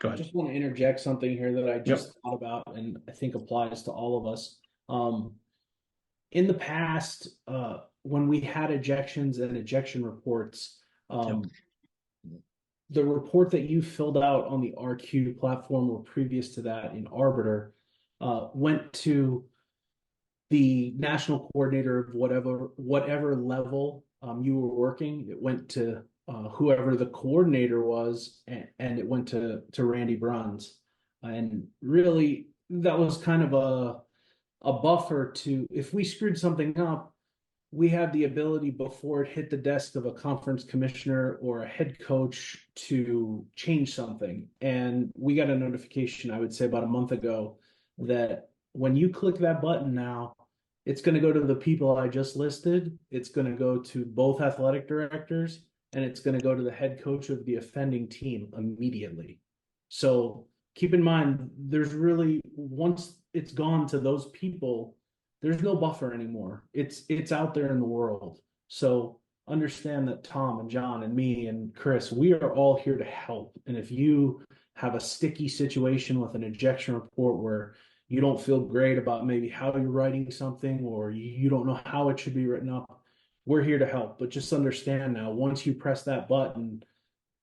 Go ahead. just want to interject something here that I just Yep. thought about and I think applies to all of us. In the past, when we had ejections and ejection reports, the report that you filled out on the RQ platform or previous to that in Arbiter went to the national coordinator of whatever level you were working. It went to whoever the coordinator was, and it went to Randy Bruns. And really, that was kind of a buffer to, if we screwed something up, we had the ability before it hit the desk of a conference commissioner or a head coach to change something. And we got a notification, I would say about a month ago, that when you click that button now, it's going to go to the people I just listed. It's going to go to both athletic directors, and it's going to go to the head coach of the offending team immediately. So keep in mind, there's really, once it's gone to those people, there's no buffer anymore. It's out there in the world. So understand that Tom and John and me and Chris, we are all here to help. And if you have a sticky situation with an ejection report where you don't feel great about maybe how you're writing something, or you don't know how it should be written up, we're here to help. But just understand now, once you press that button,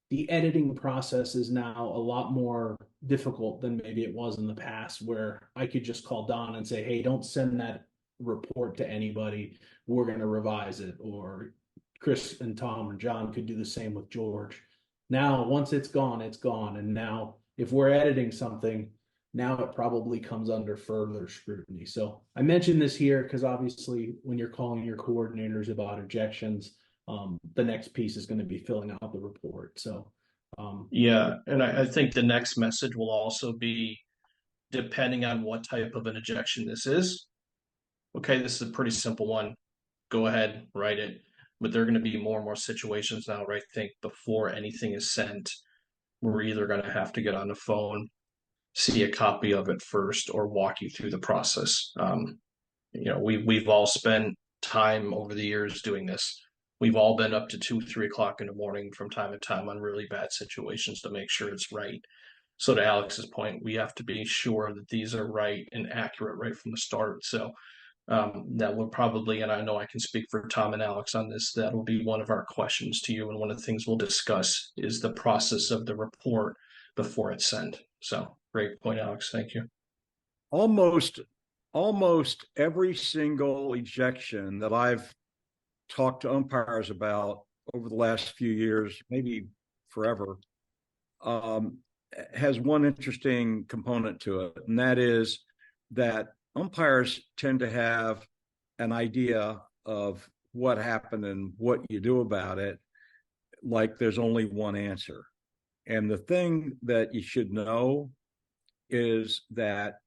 the editing process is now a lot more difficult than maybe it was in the past, where I could just call Don and say, hey, don't send that report to anybody. We're going to revise it. Or Chris and Tom and John could do the same with George. Now, once it's gone, it's gone. And now if we're editing something, now it probably comes under further scrutiny. So I mentioned this here because obviously when you're calling your coordinators about ejections, the next piece is going to be filling out the report. So, yeah, and I think the next message will also be, depending on what type of an ejection this is. Okay, this is a pretty simple one. Go ahead, write it. But there are going to be more and more situations now, right? Think before anything is sent, we're either going to have to get on the phone, see a copy of it first, or walk you through the process. We've all spent time over the years doing this. We've all been up to 2, 3 o'clock in the morning from time to time on really bad situations to make sure it's right. So to Alex's point, we have to be sure that these are right and accurate right from the start. So that will probably, and I know I can speak for Tom and Alex on this, that will be one of our questions to you. And one of the things we'll discuss is the process of the report before it's sent. So great point, Alex. Thank you. Almost every single ejection that I've talked to umpires about over the last few years, maybe forever, has one interesting component to it. And that is that umpires tend to have an idea of what happened and what you do about it, like there's only one answer. And the thing that you should know is that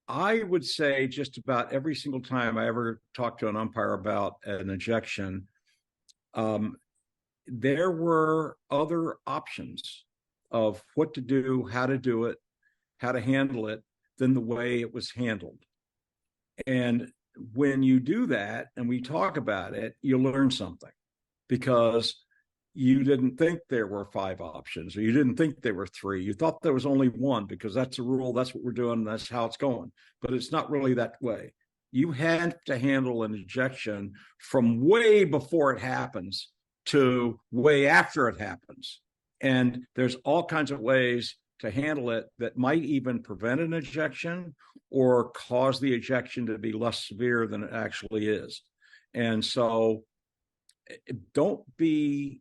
I would say just about every single time I ever talked to an umpire about an ejection, there were other options of what to do, how to do it, how to handle it, than the way it was handled. And when you do that and we talk about it, you learn something, because you didn't think there were 5 options, or you didn't think there were 3. You thought there was only one because that's a rule, that's what we're doing, that's how it's going. But it's not really that way. You have to handle an ejection from way before it happens to way after it happens. And there's all kinds of ways to handle it that might even prevent an ejection or cause the ejection to be less severe than it actually is. And so don't be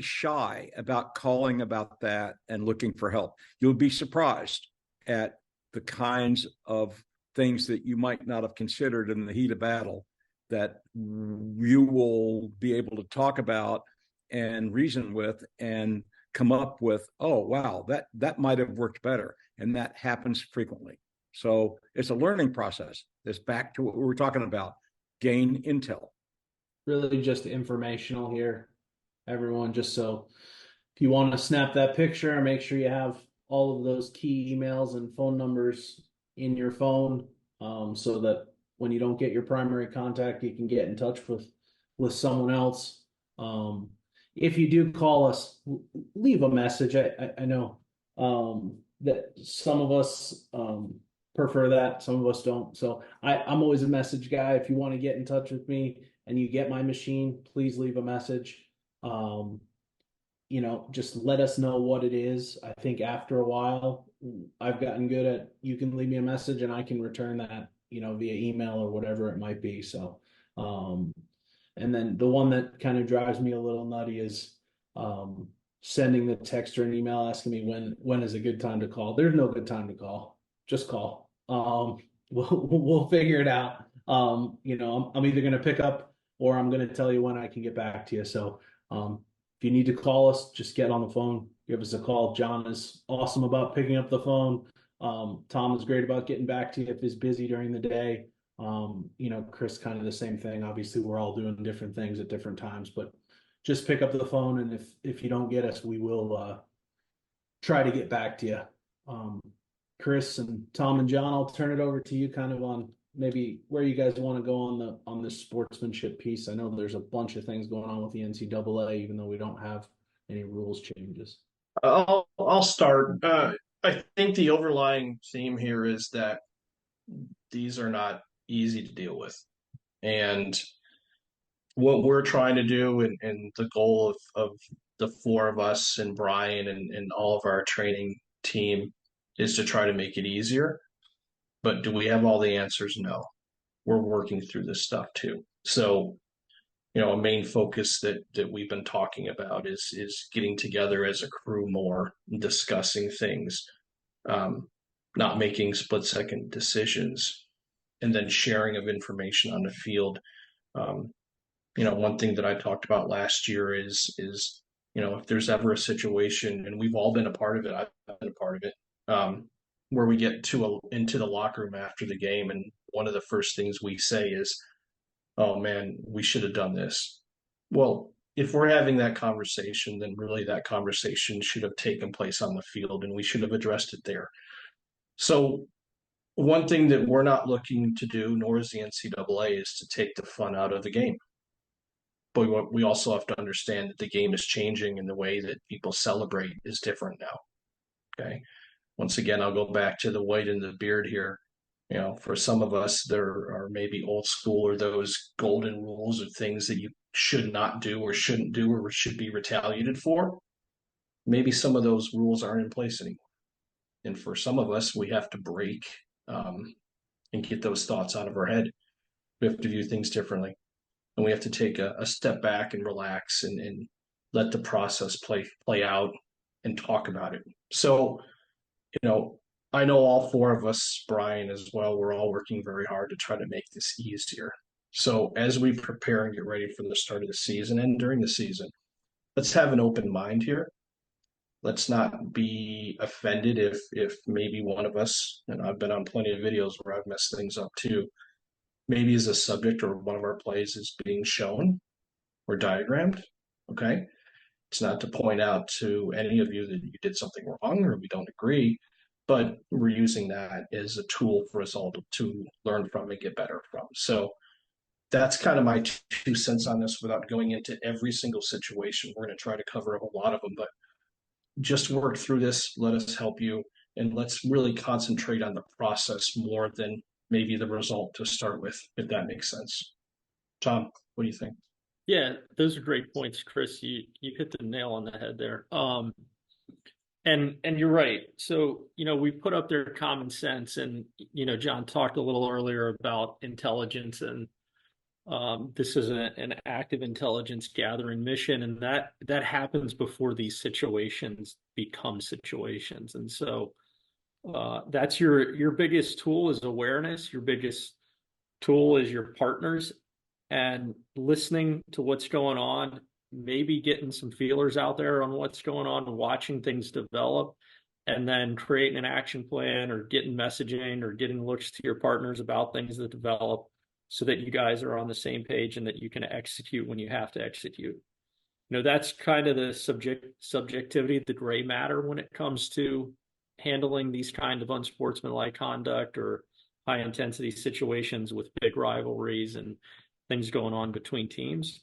shy about calling about that and looking for help. You'll be surprised at the kinds of things that you might not have considered in the heat of battle that you will be able to talk about and reason with and come up with, oh, wow, that might have worked better. And that happens frequently. So it's a learning process. It's back to what we were talking about, gain intel. Really just informational here, everyone, just so if you want to snap that picture, make sure you have all of those key emails and phone numbers in your phone, so that when you don't get your primary contact, you can get in touch with someone else. If you do call us, leave a message. I know that some of us prefer that, some of us don't. So I'm always a message guy. If you want to get in touch with me and you get my machine, please leave a message. Just let us know what it is. I think after a while, I've gotten good at, you can leave me a message and I can return that, via email or whatever it might be. So, and then the one that kind of drives me a little nutty is sending the text or an email asking me when is a good time to call. There's no good time to call. Just call. We'll figure it out. I'm either going to pick up or I'm going to tell you when I can get back to you. So, if you need to call us, just get on the phone, give us a call. John is awesome about picking up the phone. Tom is great about getting back to you if he's busy during the day. Chris, kind of the same thing. Obviously, we're all doing different things at different times, but just pick up the phone. And if you don't get us, we will try to get back to you. Chris and Tom and John, I'll turn it over to you kind of on maybe where you guys want to go on this sportsmanship piece. I know there's a bunch of things going on with the NCAA, even though we don't have any rules changes. I'll start. I think the overlying theme here is that these are not easy to deal with. And what we're trying to do and the goal of the four of us and Brian and all of our training team is to try to make it easier. But do we have all the answers? No. We're working through this stuff too. So, a main focus that we've been talking about is getting together as a crew more, discussing things, not making split-second decisions, and then sharing of information on the field. One thing that I talked about last year is if there's ever a situation, and we've all been a part of it, I've been a part of it, where we get into the locker room after the game, and one of the first things we say is, "Oh man, we should have done this." Well, if we're having that conversation, then really that conversation should have taken place on the field, and we should have addressed it there. So one thing that we're not looking to do, nor is the NCAA, is to take the fun out of the game. But we also have to understand that the game is changing and the way that people celebrate is different now. Okay. Once again, I'll go back to the white and the beard here. For some of us, there are maybe old school or those golden rules of things that you should not do or shouldn't do or should be retaliated for. Maybe some of those rules aren't in place anymore. And for some of us, we have to break and get those thoughts out of our head. We have to view things differently. And we have to take a step back and relax and let the process play out and talk about it. So, I know all four of us, Brian as well, we're all working very hard to try to make this easier. So as we prepare and get ready for the start of the season and during the season, let's have an open mind here. Let's not be offended if maybe one of us, and I've been on plenty of videos where I've messed things up too, maybe as a subject or one of our plays is being shown or diagrammed, okay? It's not to point out to any of you that you did something wrong or we don't agree, but we're using that as a tool for us all to learn from and get better from. So that's kind of my 2 cents on this without going into every single situation. We're going to try to cover a lot of them, but just work through this. Let us help you, and let's really concentrate on the process more than maybe the result to start with, if that makes sense. Tom, what do you think? Yeah, those are great points, Chris. You hit the nail on the head there. And you're right. So, we put up their common sense, and John talked a little earlier about intelligence, and this is an active intelligence gathering mission, and that happens before these situations become situations. And so that's your biggest tool is awareness. Your biggest tool is your partners, and listening to what's going on, maybe getting some feelers out there on what's going on, watching things develop, and then creating an action plan or getting messaging or getting looks to your partners about things that develop so that you guys are on the same page and that you can execute when you have to execute. That's kind of the subjectivity, the gray matter when it comes to handling these kind of unsportsmanlike conduct or high intensity situations with big rivalries and things going on between teams.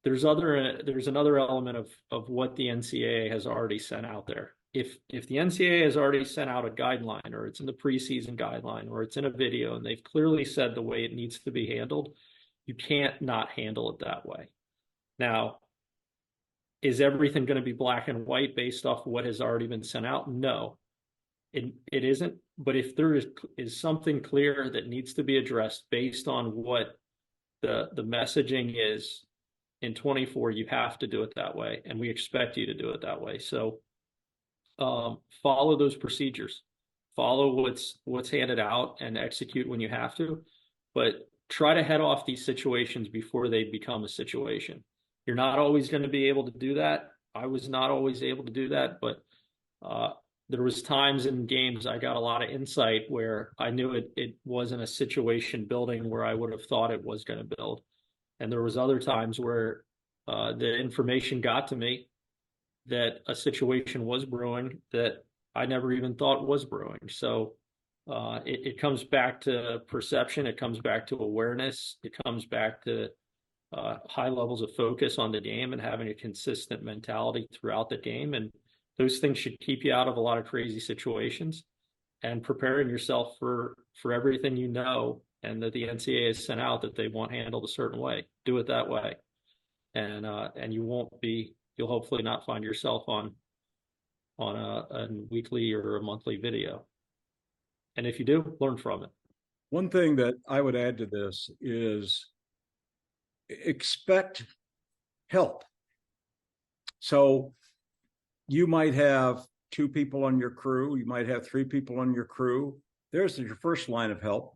There's another element of what the NCAA has already sent out there. If the NCAA has already sent out a guideline, or it's in the preseason guideline, or it's in a video, and they've clearly said the way it needs to be handled, you can't not handle it that way. Now, is everything going to be black and white based off of what has already been sent out? No, it isn't. But if there is something clear that needs to be addressed based on what the messaging is in 24, you have to do it that way, and we expect you to do it that way. So follow those procedures, follow what's handed out, and execute when you have to, but try to head off these situations before they become a situation. You're not always going to be able to do that. I was not always able to do that, but there was times in games I got a lot of insight where I knew it wasn't a situation building where I would have thought it was going to build. And there was other times where the information got to me that a situation was brewing that I never even thought was brewing. So it comes back to perception. It comes back to awareness. It comes back to high levels of focus on the game and having a consistent mentality throughout the game. And those things should keep you out of a lot of crazy situations and preparing yourself for everything and that the NCAA has sent out that they want handled a certain way. Do it that way. And you'll hopefully not find yourself on a weekly or a monthly video. And if you do, learn from it. One thing that I would add to this is expect help. So you might have 2 people on your crew, you might have 3 people on your crew. There's your first line of help.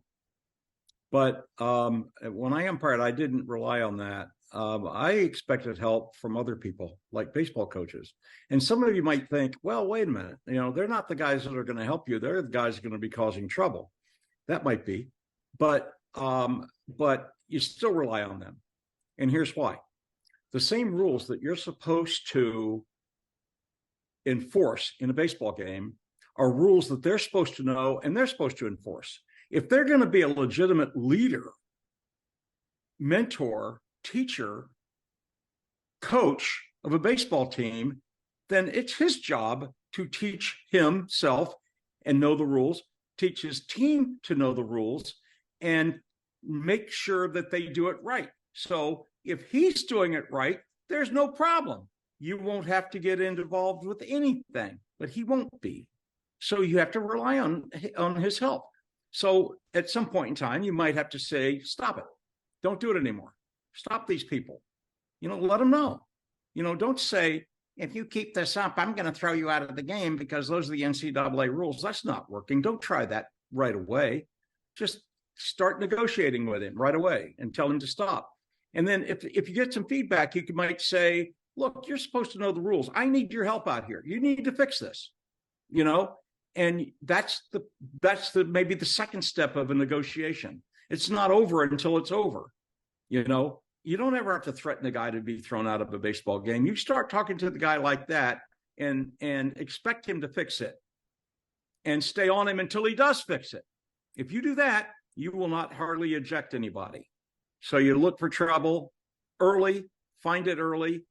But when I umpired, I didn't rely on that. I expected help from other people, like baseball coaches. And some of you might think, well, wait a minute, they're not the guys that are going to help you. They're the guys that are going to be causing trouble. That might be, but you still rely on them. And here's why. The same rules that you're supposed to enforce in a baseball game are rules that they're supposed to know and they're supposed to enforce. If they're going to be a legitimate leader, mentor, teacher, coach of a baseball team, then it's his job to teach himself and know the rules, teach his team to know the rules, and make sure that they do it right. So if he's doing it right, there's no problem. You won't have to get involved with anything, but he won't be. So you have to rely on his help. So at some point in time, you might have to say, stop it. Don't do it anymore. Stop these people. Let them know. Don't say, if you keep this up, I'm going to throw you out of the game because those are the NCAA rules. That's not working. Don't try that right away. Just start negotiating with him right away and tell him to stop. And then if you get some feedback, you might say, look, you're supposed to know the rules. I need your help out here. You need to fix this, and that's maybe the second step of a negotiation. It's not over until it's over. You don't ever have to threaten a guy to be thrown out of a baseball game. You start talking to the guy like that and expect him to fix it and stay on him until he does fix it. If you do that, you will not hardly eject anybody. So you look for trouble early, find it early.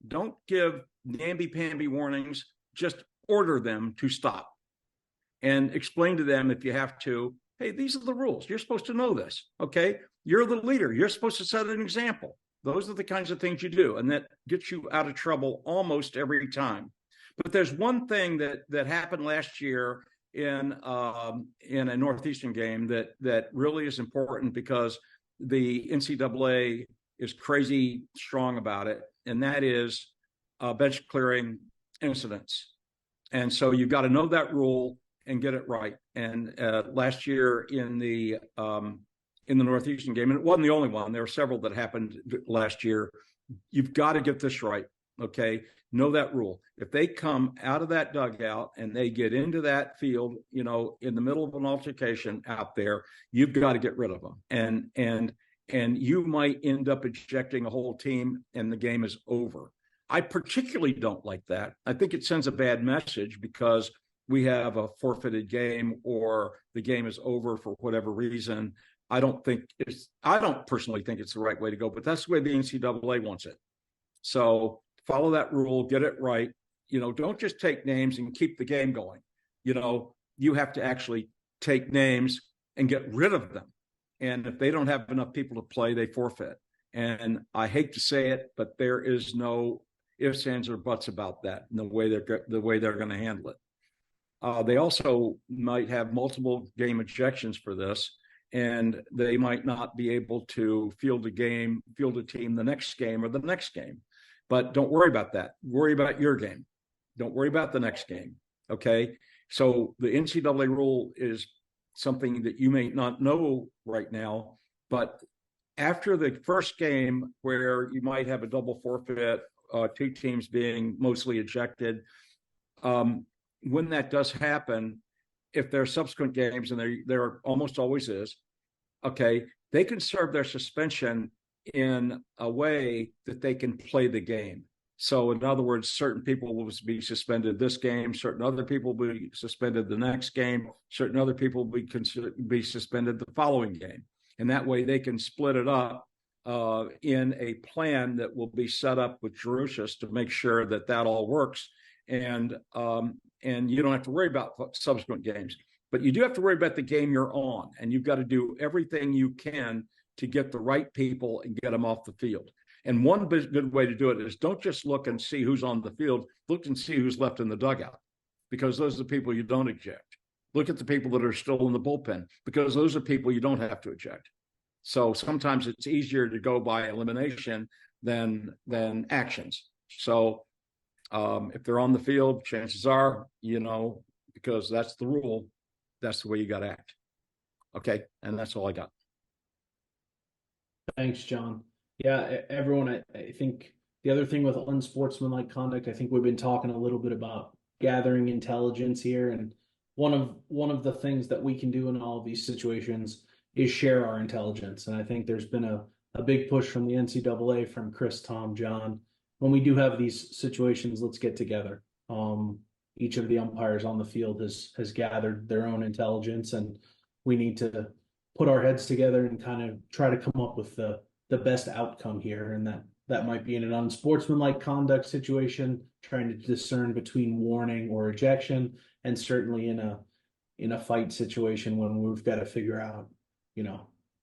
Don't give namby-pamby warnings. Just order them to stop and explain to them if you have to, hey, these are the rules. You're supposed to know this, okay? You're the leader. You're supposed to set an example. Those are the kinds of things you do, and that gets you out of trouble almost every time. But there's one thing that happened last year in a Northeastern game that really is important because the NCAA is crazy strong about it, and that is bench clearing incidents. And so you've got to know that rule and get it right. And last year in the Northeastern game, and it wasn't the only one, there were several that happened last year. You've got to get this right, okay? Know that rule. If they come out of that dugout and they get into that field, in the middle of an altercation out there, you've got to get rid of them. And you might end up ejecting a whole team and the game is over. I particularly don't like that. I think it sends a bad message because we have a forfeited game or the game is over for whatever reason. I don't personally think it's the right way to go, but that's the way the NCAA wants it. So follow that rule, get it right. Don't just take names and keep the game going. You have to actually take names and get rid of them. And if they don't have enough people to play, they forfeit. And I hate to say it, but there is no ifs, ands, or buts about that and the way they're going to handle it. They also might have multiple game ejections for this, and they might not be able to field a team the next game or the next game. But don't worry about that. Worry about your game. Don't worry about the next game. Okay. So the NCAA rule is something that you may not know right now, but after the first game where you might have a double forfeit, two teams being mostly ejected, when that does happen, if there are subsequent games, and there almost always is, okay, they can serve their suspension in a way that they can play the game. So in other words, certain people will be suspended this game, certain other people will be suspended the next game, certain other people will be suspended the following game. And that way they can split it up in a plan that will be set up with Jerusha to make sure that all works. And you don't have to worry about subsequent games, but you do have to worry about the game you're on, and you've got to do everything you can to get the right people and get them off the field. And one good way to do it is don't just look and see who's on the field, look and see who's left in the dugout, because those are the people you don't eject. Look at the people that are still in the bullpen, because those are people you don't have to eject. So sometimes it's easier to go by elimination than actions. So if they're on the field, chances are, because that's the rule, that's the way you got to act. Okay. And that's all I got. Thanks, John. Yeah, everyone, I think the other thing with unsportsmanlike conduct, I think we've been talking a little bit about gathering intelligence here. And one of the things that we can do in all of these situations is share our intelligence. And I think there's been a big push from the NCAA, from Chris, Tom, John. When we do have these situations, let's get together. Each of the umpires on the field has gathered their own intelligence, and we need to put our heads together and kind of try to come up with the best outcome here. And that might be in an unsportsmanlike conduct situation, trying to discern between warning or ejection, and certainly in a fight situation when we've got to figure out,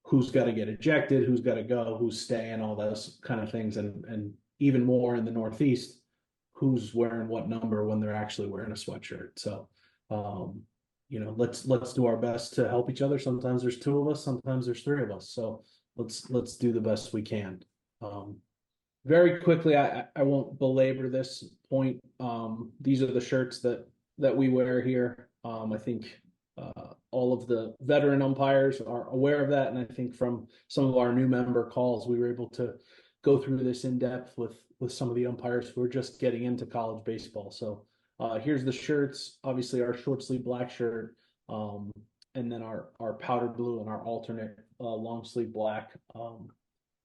who's got to get ejected, who's got to go, who's staying, all those kind of things. And even more in the Northeast, who's wearing what number when they're actually wearing a sweatshirt. So, let's do our best to help each other. Sometimes there's two of us, sometimes there's three of us. So let's do the best we can. Very quickly, I won't belabor this point. These are the shirts that we wear here. I think all of the veteran umpires are aware of that, and I think from some of our new member calls, we were able to go through this in depth with some of the umpires who are just getting into college baseball. So here's the shirts. Obviously, our short sleeve black shirt, and then our powder blue and our alternate long sleeve black.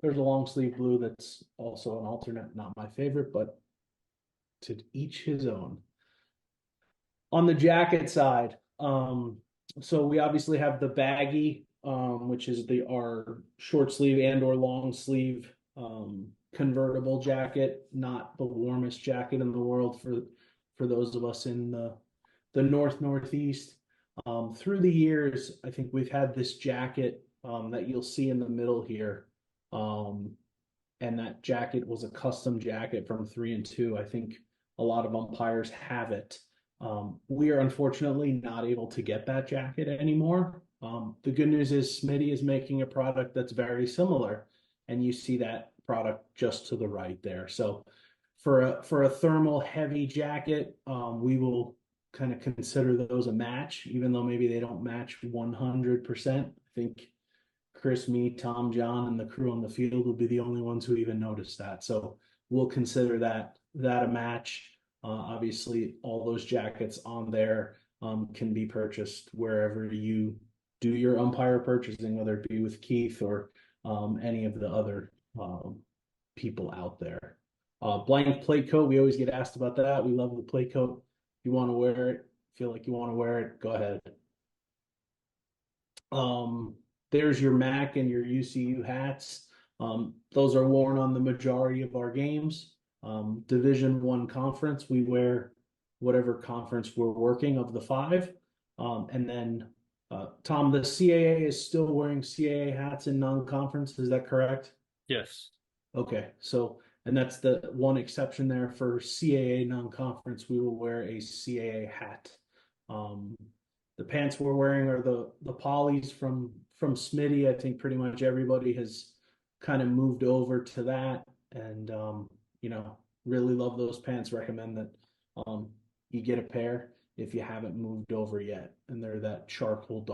There's a long sleeve blue that's also an alternate, not my favorite, but to each his own. On the jacket side, so we obviously have the baggy, which is our short sleeve and or long sleeve convertible jacket, not the warmest jacket in the world for those of us in the Northeast. Through the years, I think we've had this jacket that you'll see in the middle here. And that jacket was a custom jacket from 3 and 2. I think a lot of umpires have it. We are unfortunately not able to get that jacket anymore. The good news is Smitty is making a product that's very similar, and you see that product just to the right there. So for a thermal heavy jacket, we will kind of consider those a match, even though maybe they don't match 100%. I think Chris, me, Tom, John, and the crew on the field will be the only ones who even notice that. So we'll consider that a match. Obviously, all those jackets on there can be purchased wherever you do your umpire purchasing, whether it be with Keith or any of the other people out there. Blank plate coat, we always get asked about that. We love the plate coat. If you want to wear it, feel like you want to wear it, go ahead. There's your MAC and your UCU hats. Those are worn on the majority of our games. Division One conference, we wear whatever conference we're working of the five. And then Tom, the CAA is still wearing CAA hats in non-conference. Is that correct? Yes. Okay, so, and that's the one exception there for CAA non-conference, we will wear a CAA hat. The pants we're wearing are the polys from Smitty. I think pretty much everybody has kind of moved over to that, and really love those pants. Recommend that you get a pair if you haven't moved over yet, and they're that charcoal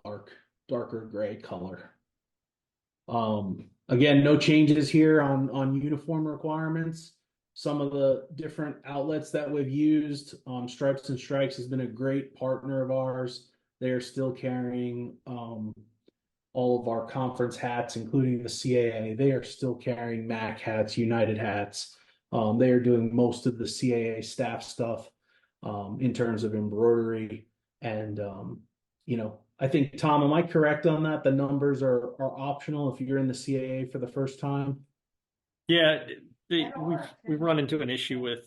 darker gray color. Again, no changes here on uniform requirements. Some of the different outlets that we've used, Stripes and Strikes has been a great partner of ours. They are still carrying all of our conference hats, including the CAA. They are still carrying MAC hats, United hats. They are doing most of the CAA staff stuff in terms of embroidery. And, I think, Tom, am I correct on that? The numbers are optional if you're in the CAA for the first time? Yeah, we've run into an issue with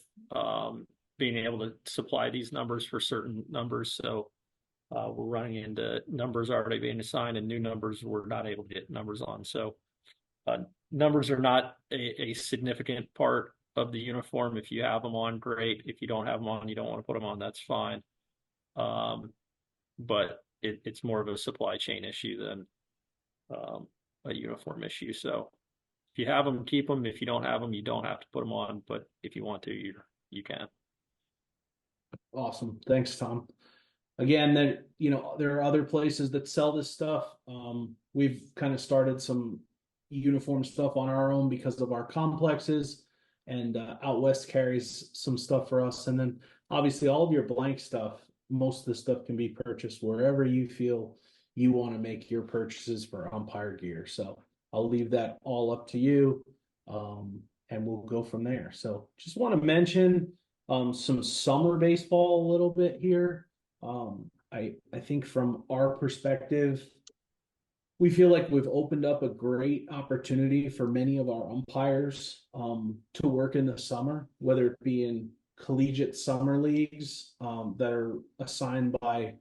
being able to supply these numbers for certain numbers. So we're running into numbers already being assigned and new numbers we're not able to get numbers on. So numbers are not a significant part of the uniform. If you have them on, great. If you don't have them on, you don't want to put them on, that's fine. But it's more of a supply chain issue than a uniform issue. So if you have them, keep them. If you don't have them, you don't have to put them on. But if you want to, you can. Awesome. Thanks, Tom. Again, there are other places that sell this stuff. We've kind of started some uniform stuff on our own because of our complexes, and out west carries some stuff for us. And then obviously all of your blank stuff, most of the stuff can be purchased wherever you feel you want to make your purchases for umpire gear. So I'll leave that all up to you, and we'll go from there. So just want to mention some summer baseball a little bit here. I think from our perspective, we feel like we've opened up a great opportunity for many of our umpires to work in the summer, whether it be in collegiate summer leagues that are assigned by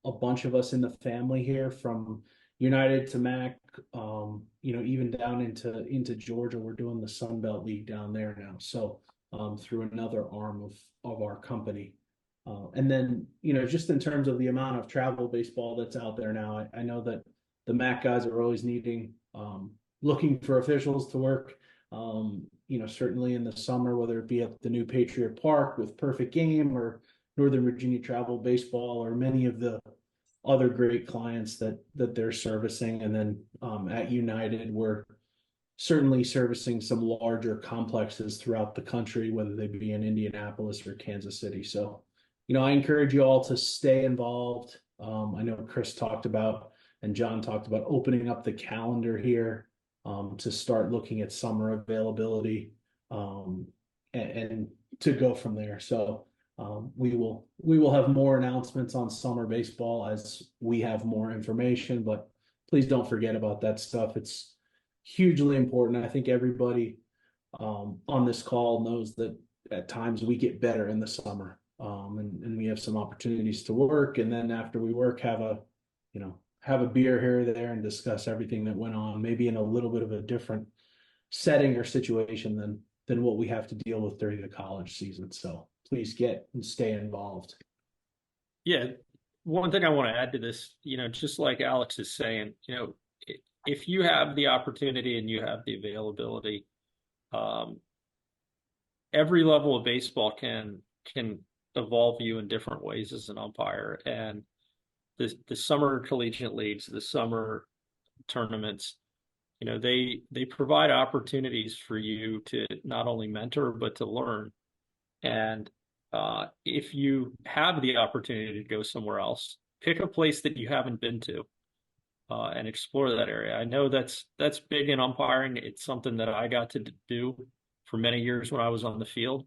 a bunch of us in the family here, from United to MAC, even down into Georgia. We're doing the Sun Belt League down there now. So through another arm of our company. And then, just in terms of the amount of travel baseball that's out there now, I know that the MAC guys are always looking for officials to work, certainly in the summer, whether it be at the new Patriot Park with Perfect Game or Northern Virginia Travel Baseball, or many of the other great clients that they're servicing. And then at United, we're certainly servicing some larger complexes throughout the country, whether they be in Indianapolis or Kansas City. So, I encourage you all to stay involved. I know Chris talked about, and John talked about, opening up the calendar here to start looking at summer availability and to go from there. So we will have more announcements on summer baseball as we have more information, but please don't forget about that stuff. It's hugely important. I think everybody on this call knows that at times we get better in the summer. And we have some opportunities to work, and then after we work, have a beer here or there and discuss everything that went on, maybe in a little bit of a different setting or situation than what we have to deal with during the college season. So please get and stay involved. Yeah, one thing I want to add to this, just like Alex is saying, if you have the opportunity and you have the availability, every level of baseball can evolve you in different ways as an umpire. And the summer collegiate leagues, the summer tournaments, they provide opportunities for you to not only mentor but to learn. And if you have the opportunity to go somewhere else, pick a place that you haven't been to and explore that area. I know that's big in umpiring. It's something that I got to do for many years when I was on the field.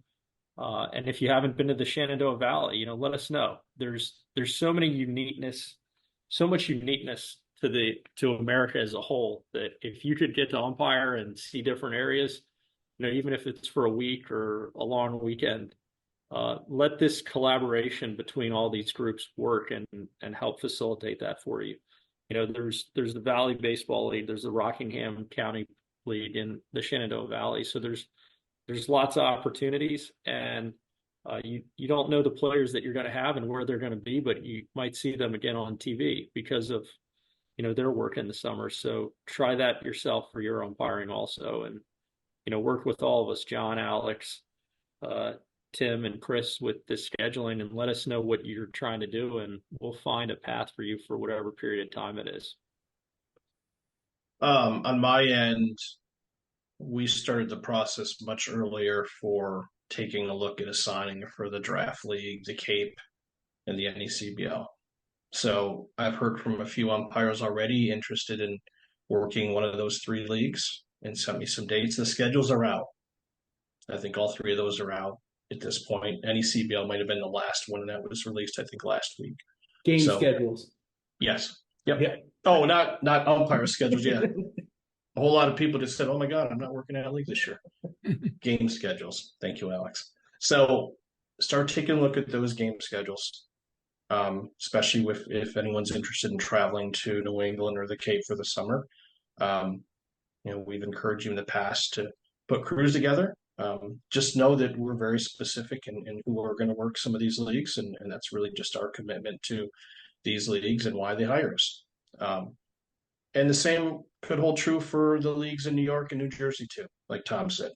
And if you haven't been to the Shenandoah Valley, let us know. There's so much uniqueness to America as a whole, that if you could get to umpire and see different areas, even if it's for a week or a long weekend, let this collaboration between all these groups work and help facilitate that for you. There's the Valley Baseball League, there's the Rockingham County League in the Shenandoah Valley. So there's lots of opportunities, and you don't know the players that you're going to have and where they're going to be, but you might see them again on TV because of their work in the summer. So try that yourself for your umpiring also, and work with all of us, John, Alex, Tim, and Chris, with the scheduling, and let us know what you're trying to do, and we'll find a path for you for whatever period of time it is. On my end, we started the process much earlier for taking a look at assigning for the draft league, the Cape, and the NECBL. So I've heard from a few umpires already interested in working one of those three leagues and sent me some dates. The schedules are out. I think all three of those are out at this point. NECBL might have been the last one, and that was released, I think, last week. Game schedules. Yes. Yep. Oh, not umpire schedules. Yeah. A whole lot of people just said, "Oh my God, I'm not working at a league this year." Game schedules. Thank you, Alex. So start taking a look at those game schedules, especially if anyone's interested in traveling to New England or the Cape for the summer. We've encouraged you in the past to put crews together. Just know that we're very specific in who are going to work some of these leagues, and that's really just our commitment to these leagues and why they hire us. And the same could hold true for the leagues in New York and New Jersey too. Like Tom said,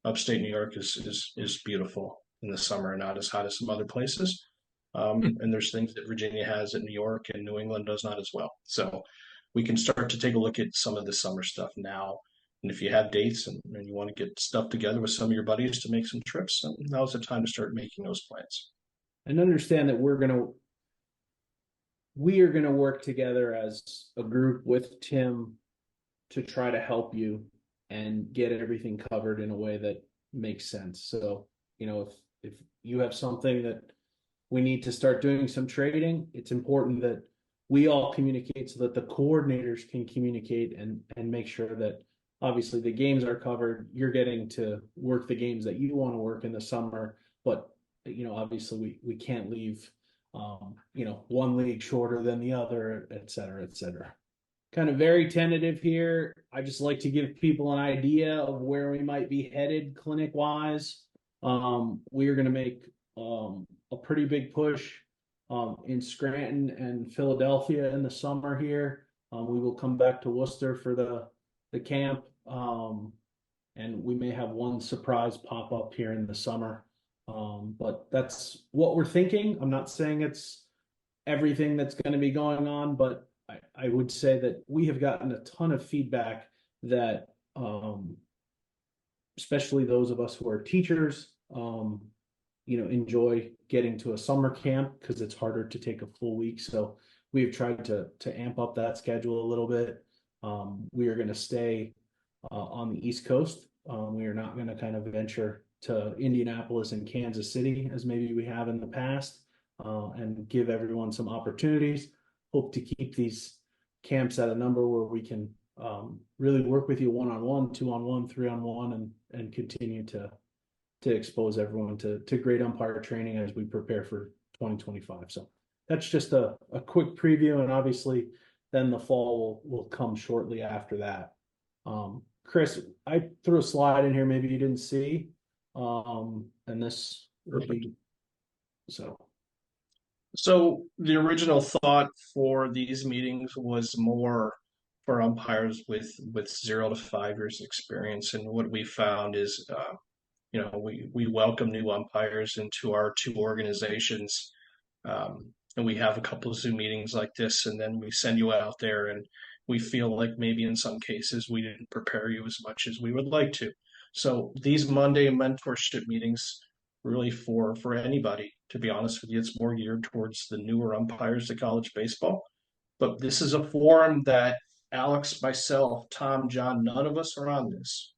upstate New York is beautiful in the summer and not as hot as some other places. And there's things that Virginia has that New York and New England does not as well. So we can start to take a look at some of the summer stuff now. And if you have dates and you want to get stuff together with some of your buddies to make some trips, now's the time to start making those plans. And understand that we are going to work together as a group with Tim to try to help you and get everything covered in a way that makes sense. So, if you have something that we need to start doing some trading, it's important that we all communicate so that the coordinators can communicate and make sure that obviously the games are covered. You're getting to work the games that you want to work in the summer, but obviously we can't leave one league shorter than the other, et cetera, et cetera. Kind of very tentative here. I just like to give people an idea of where we might be headed clinic wise. We are going to make a pretty big push in Scranton and Philadelphia in the summer here. We will come back to Worcester for the camp, and we may have one surprise pop up here in the summer. But that's what we're thinking. I'm not saying it's everything that's going to be going on, but I would say that we have gotten a ton of feedback that, especially those of us who are teachers, enjoy getting to a summer camp because it's harder to take a full week. So we've tried to amp up that schedule a little bit. We are going to stay on the East Coast. We are not going to kind of venture to Indianapolis and Kansas City as maybe we have in the past, and give everyone some opportunities. Hope to keep these camps at a number where we can really work with you 1-on-1, 2-on-1, 3-on-1, and continue to expose everyone to great umpire training as we prepare for 2025. So that's just a quick preview, and obviously then the fall will come shortly after that. Chris, I threw a slide in here maybe you didn't see. And this will be so the original thought for these meetings was more for umpires with 0 to 5 years experience, and what we found is we welcome new umpires into our two organizations, and we have a couple of Zoom meetings like this, and then we send you out there, and we feel like maybe in some cases we didn't prepare you as much as we would like to. So these Monday mentorship meetings, really for anybody, to be honest with you, it's more geared towards the newer umpires to college baseball. But this is a forum that Alex, myself, Tom, John, none of us are on this.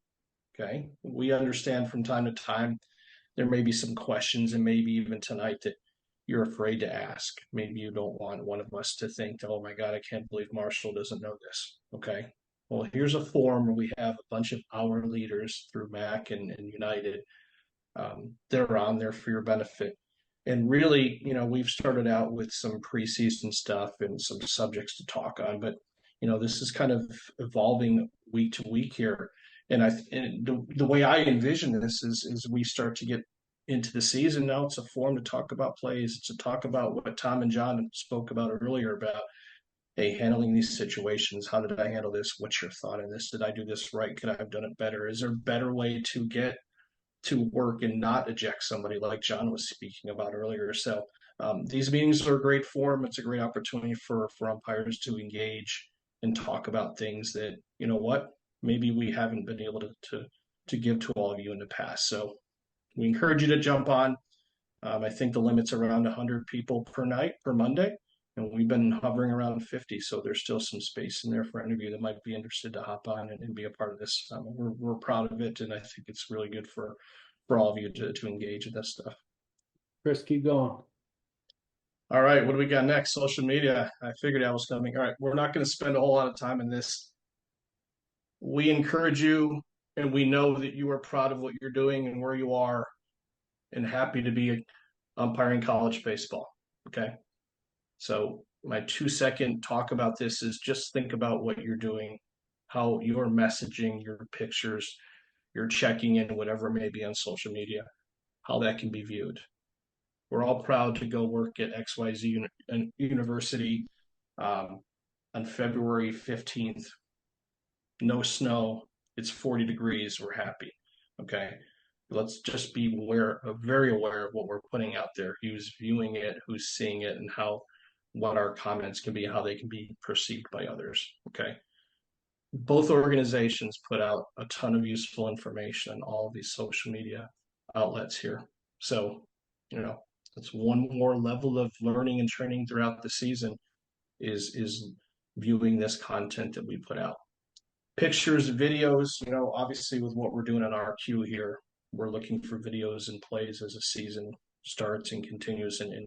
Okay. We understand from time to time there may be some questions, and maybe even tonight, that you're afraid to ask. Maybe you don't want one of us to think, oh my God, I can't believe Marshall doesn't know this. Okay. Well, here's a form where we have a bunch of our leaders through MAC and United. They're on there for your benefit. And really, we've started out with some preseason stuff and some subjects to talk on, but this is kind of evolving week to week here. And the way I envision this is we start to get into the season. Now it's a forum to talk about plays, to talk about what Tom and John spoke about earlier about, hey, handling these situations. How did I handle this? What's your thought on this? Did I do this right? Could I have done it better? Is there a better way to get to work and not eject somebody, like John was speaking about earlier? So these meetings are a great forum. It's a great opportunity for umpires to engage and talk about things that, maybe we haven't been able to give to all of you in the past. So we encourage you to jump on. I think the limit's around 100 people per night, per Monday, and we've been hovering around 50. So there's still some space in there for any of you that might be interested to hop on and be a part of this. We're proud of it, and I think it's really good for all of you to engage in this stuff. Chris, keep going. All right, what do we got next? Social media. I figured I was coming. All right, we're not going to spend a whole lot of time in this. We encourage you, and we know that you are proud of what you're doing and where you are, and happy to be umpiring college baseball. Okay. So my 2-second talk about this is just think about what you're doing, how you're messaging, your pictures, your checking in, whatever it may be on social media, how that can be viewed. We're all proud to go work at XYZ University on February 15th. No snow. It's 40 degrees. We're happy. Okay. Let's just be very aware of what we're putting out there, who's viewing it, who's seeing it, and what our comments can be, how they can be perceived by others. Okay. Both organizations put out a ton of useful information on all of these social media outlets here. So, it's one more level of learning and training throughout the season is viewing this content that we put out. Pictures, videos, obviously with what we're doing on our queue here, we're looking for videos and plays as the season starts and continues and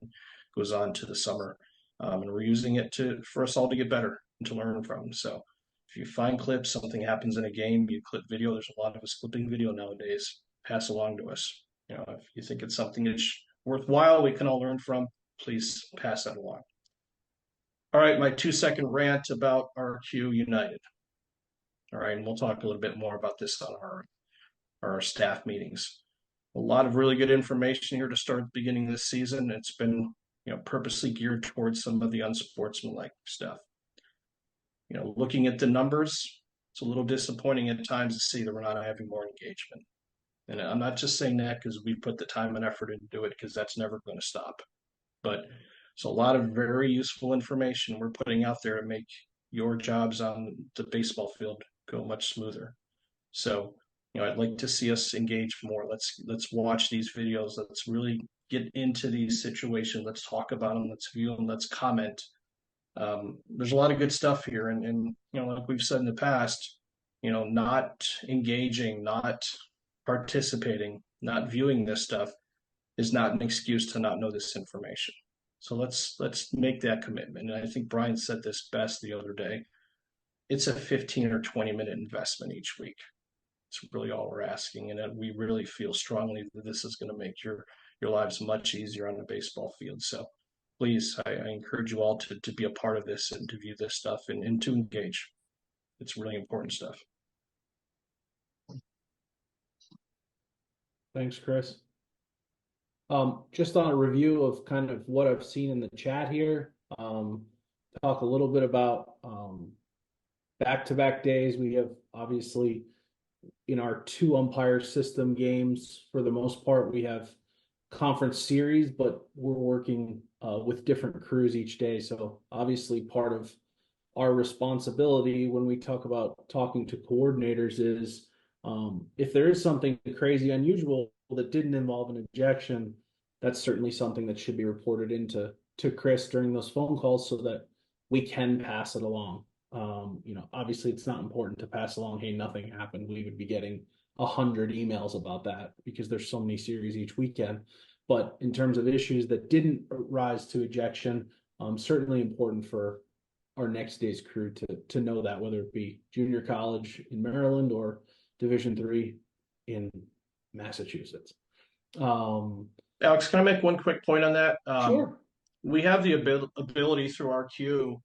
goes on to the summer. And we're using it for us all to get better and to learn from. So if you find clips, something happens in a game, you clip video. There's a lot of us clipping video nowadays. Pass along to us. If you think it's something that's worthwhile, we can all learn from, please pass that along. All right, my 2-second rant about RQ United. All right, and we'll talk a little bit more about this on our staff meetings. A lot of really good information here to start at the beginning of this season. It's been, purposely geared towards some of the unsportsmanlike stuff. Looking at the numbers, it's a little disappointing at times to see that we're not having more engagement. And I'm not just saying that because we put the time and effort into it, because that's never going to stop. But it's a lot of very useful information we're putting out there to make your jobs on the baseball field go much smoother. So, I'd like to see us engage more. Let's watch these videos. Let's really get into these situations. Let's talk about them. Let's view them. Let's comment. There's a lot of good stuff here. And like we've said in the past, not engaging, not participating, not viewing this stuff is not an excuse to not know this information. So let's make that commitment. And I think Brian said this best the other day. It's a 15 or 20-minute investment each week. It's really all we're asking. And we really feel strongly that this is going to make your lives much easier on the baseball field. So please, I encourage you all to be a part of this and to view this stuff and to engage. It's really important stuff. Thanks, Chris. Just on a review of kind of what I've seen in the chat here, talk a little bit about back-to-back days. We have obviously in our 2 umpire system games, for the most part, we have conference series, but we're working with different crews each day. So obviously part of our responsibility when we talk about talking to coordinators is if there is something crazy unusual that didn't involve an ejection, that's certainly something that should be reported to Chris during those phone calls so that we can pass it along. Obviously it's not important to pass along, hey, nothing happened. We would be getting 100 emails about that because there's so many series each weekend. But in terms of issues that didn't rise to ejection, certainly important for our next day's crew to know that, whether it be junior college in Maryland or Division III in Massachusetts. Alex, can I make one quick point on that? Sure. We have the ability through our queue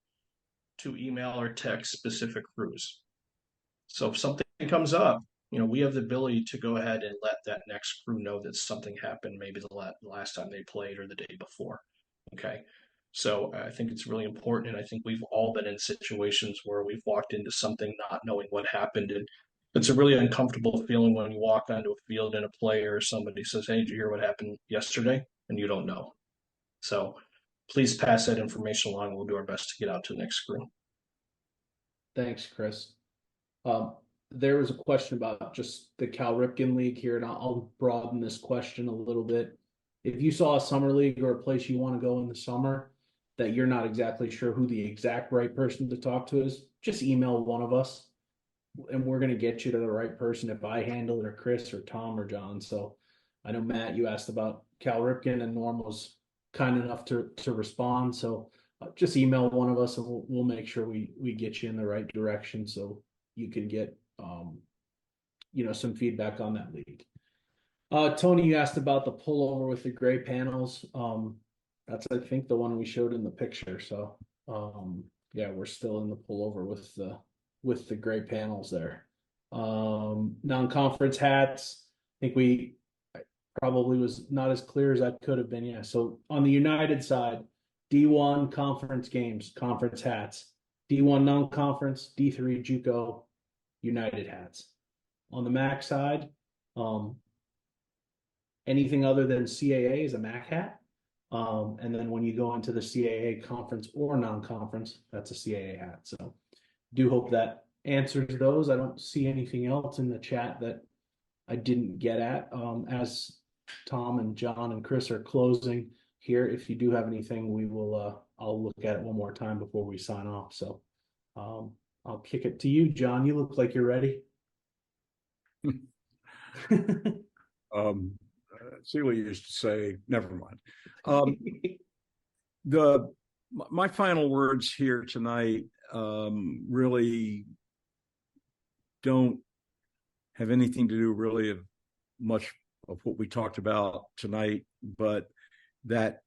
to email or text specific crews. So if something comes up, we have the ability to go ahead and let that next crew know that something happened, maybe the last time they played or the day before. Okay. So I think it's really important. And I think we've all been in situations where we've walked into something not knowing what happened. And it's a really uncomfortable feeling when you walk onto a field and a player or somebody says, "Hey, did you hear what happened yesterday?" And you don't know. So please pass that information along. We'll do our best to get out to the next crew. Thanks, Chris. There was a question about just the Cal Ripken League here, and I'll broaden this question a little bit. If you saw a summer league or a place you want to go in the summer that you're not exactly sure who the exact right person to talk to is, just email one of us and we're going to get you to the right person if I handle it, or Chris or Tom or John. So I know, Matt, you asked about Cal Ripken, and Norm was kind enough to respond. So just email one of us and we'll make sure we get you in the right direction so you can get some feedback on that league. Tony, you asked about the pullover with the gray panels. That's, I think, the one we showed in the picture. So yeah, we're still in the pullover with the gray panels there. Non-conference hats, I think I probably was not as clear as I could have been. Yeah. So on the United side, D1 conference games, conference hats, D1 non-conference, D3 JUCO, United hats. On the MAC side, anything other than CAA is a MAC hat. And then when you go into the CAA conference or non-conference, that's a CAA hat. So do hope that answers those. I don't see anything else in the chat that I didn't get at. As Tom and John and Chris are closing here, if you do have anything, I'll look at it one more time before we sign off. So I'll kick it to you, John. You look like you're ready. Celia used to say, never mind. My final words here tonight really don't have anything to do really of much of what we talked about tonight, but that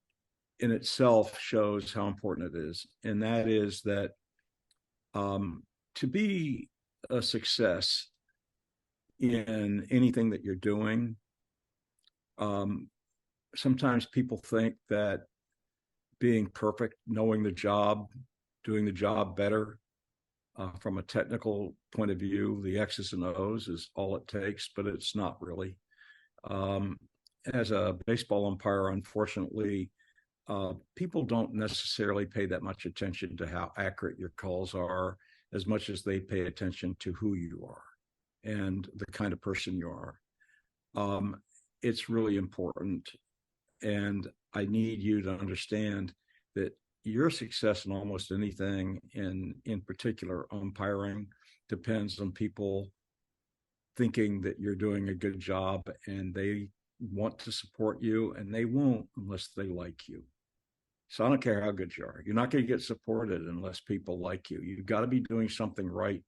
in itself shows how important it is. And that is that to be a success in anything that you're doing, sometimes people think that being perfect, knowing the job, doing the job better from a technical point of view, the X's and O's is all it takes, but it's not really. As a baseball umpire, unfortunately, people don't necessarily pay that much attention to how accurate your calls are as much as they pay attention to who you are and the kind of person you are. It's really important. And I need you to understand that your success in almost anything, in particular umpiring, depends on people thinking that you're doing a good job, and they want to support you, and they won't unless they like you. So I don't care how good you are. You're not going to get supported unless people like you. You've got to be doing something right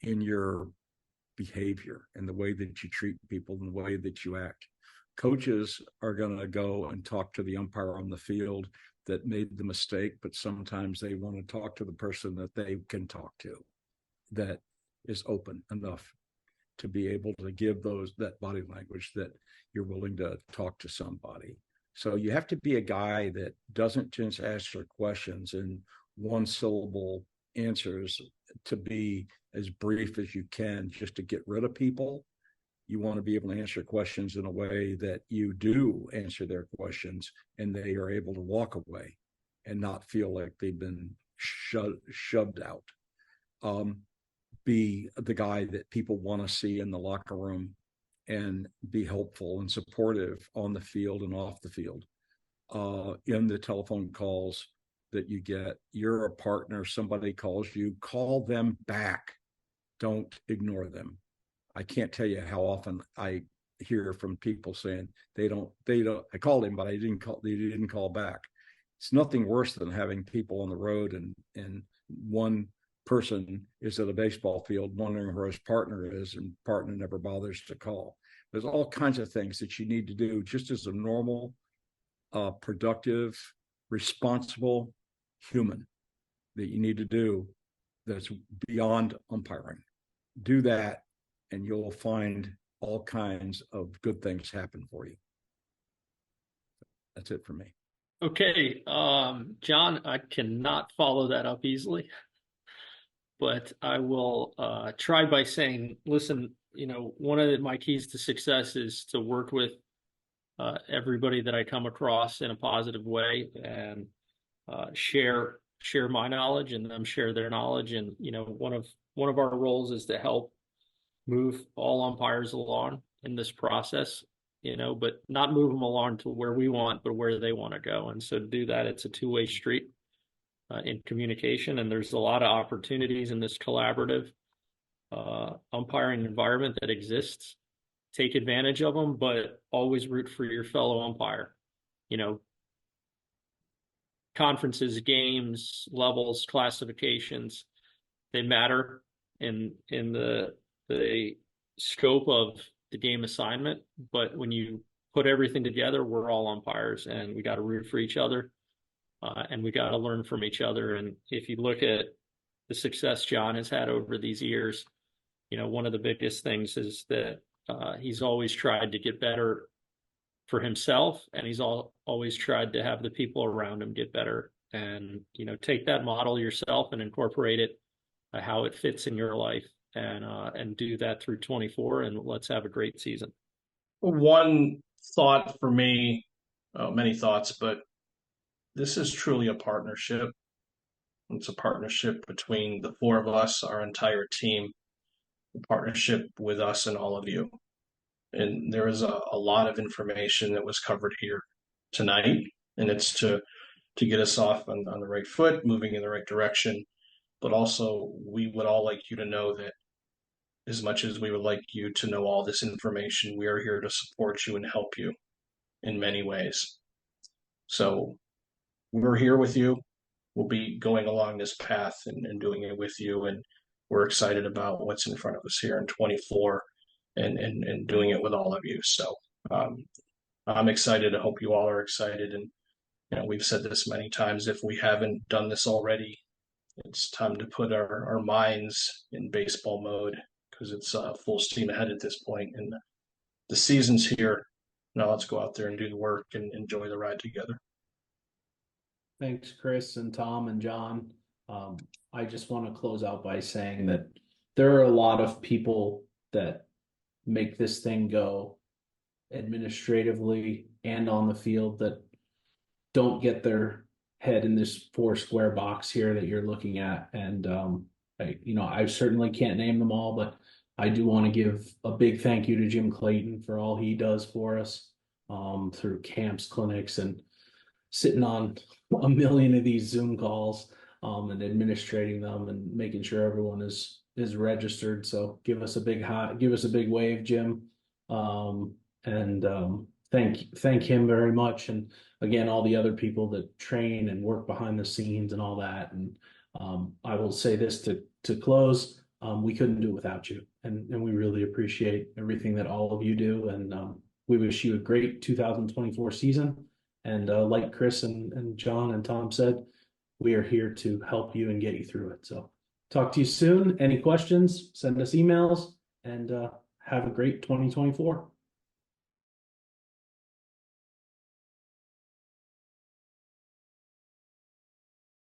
in your behavior and the way that you treat people and the way that you act. Coaches are going to go and talk to the umpire on the field that made the mistake, but sometimes they want to talk to the person that they can talk to, that is open enough to be able to give that body language that you're willing to talk to somebody. So you have to be a guy that doesn't just answer questions in one syllable answers to be as brief as you can just to get rid of people. You want to be able to answer questions in a way that you do answer their questions and they are able to walk away and not feel like they've been shoved out. Be the guy that people want to see in the locker room and be helpful and supportive on the field and off the field. In the telephone calls that you get, you're a partner, somebody calls you, call them back. Don't ignore them. I can't tell you how often I hear from people saying they don't. I called him, but they didn't call back. It's nothing worse than having people on the road and one person is at a baseball field wondering where his partner is, and partner never bothers to call. There's all kinds of things that you need to do just as a normal, productive, responsible human that you need to do that's beyond umpiring. Do that, and you'll find all kinds of good things happen for you. That's it for me. Okay, John, I cannot follow that up easily, but I will try by saying, listen, one of my keys to success is to work with everybody that I come across in a positive way, and share my knowledge and them share their knowledge. And one of our roles is to help move all umpires along in this process, but not move them along to where we want, but where they want to go. And so to do that, it's a two-way street in communication. And there's a lot of opportunities in this collaborative umpiring environment that exists. Take advantage of them, but always root for your fellow umpire. Conferences, games, levels, classifications, they matter in the scope of the game assignment. But when you put everything together, we're all umpires, and we got to root for each other, and we got to learn from each other. And if you look at the success John has had over these years, one of the biggest things is that he's always tried to get better for himself, and he's always tried to have the people around him get better. And take that model yourself and incorporate it how it fits in your life, and do that through 24, and let's have a great season. One thought for me, many thoughts, but this is truly a partnership. It's a partnership between the four of us, our entire team, a partnership with us and all of you. And there is a lot of information that was covered here tonight, and it's to get us off on the right foot, moving in the right direction. But also, we would all like you to know that as much as we would like you to know all this information, we are here to support you and help you in many ways. So we're here with you. We'll be going along this path and doing it with you. And we're excited about what's in front of us here in 24 and doing it with all of you. So I'm excited. I hope you all are excited. And we've said this many times, if we haven't done this already, it's time to put our minds in baseball mode, because it's full steam ahead at this point. And the season's here. Now let's go out there and do the work and enjoy the ride together. Thanks, Chris and Tom and John. I just want to close out by saying that there are a lot of people that make this thing go administratively and on the field that don't get their head in this 4 square box here that you're looking at. And, I certainly can't name them all, but I do want to give a big thank you to Jim Clayton for all he does for us through camps, clinics, and sitting on a million of these Zoom calls and administrating them and making sure everyone is registered. So give us a big wave, Jim. Thank him very much. And again, all the other people that train and work behind the scenes and all that. And I will say this to close, we couldn't do it without you. And we really appreciate everything that all of you do. And we wish you a great 2024 season. And like Chris and John and Tom said, we are here to help you and get you through it. So talk to you soon. Any questions, send us emails, and have a great 2024.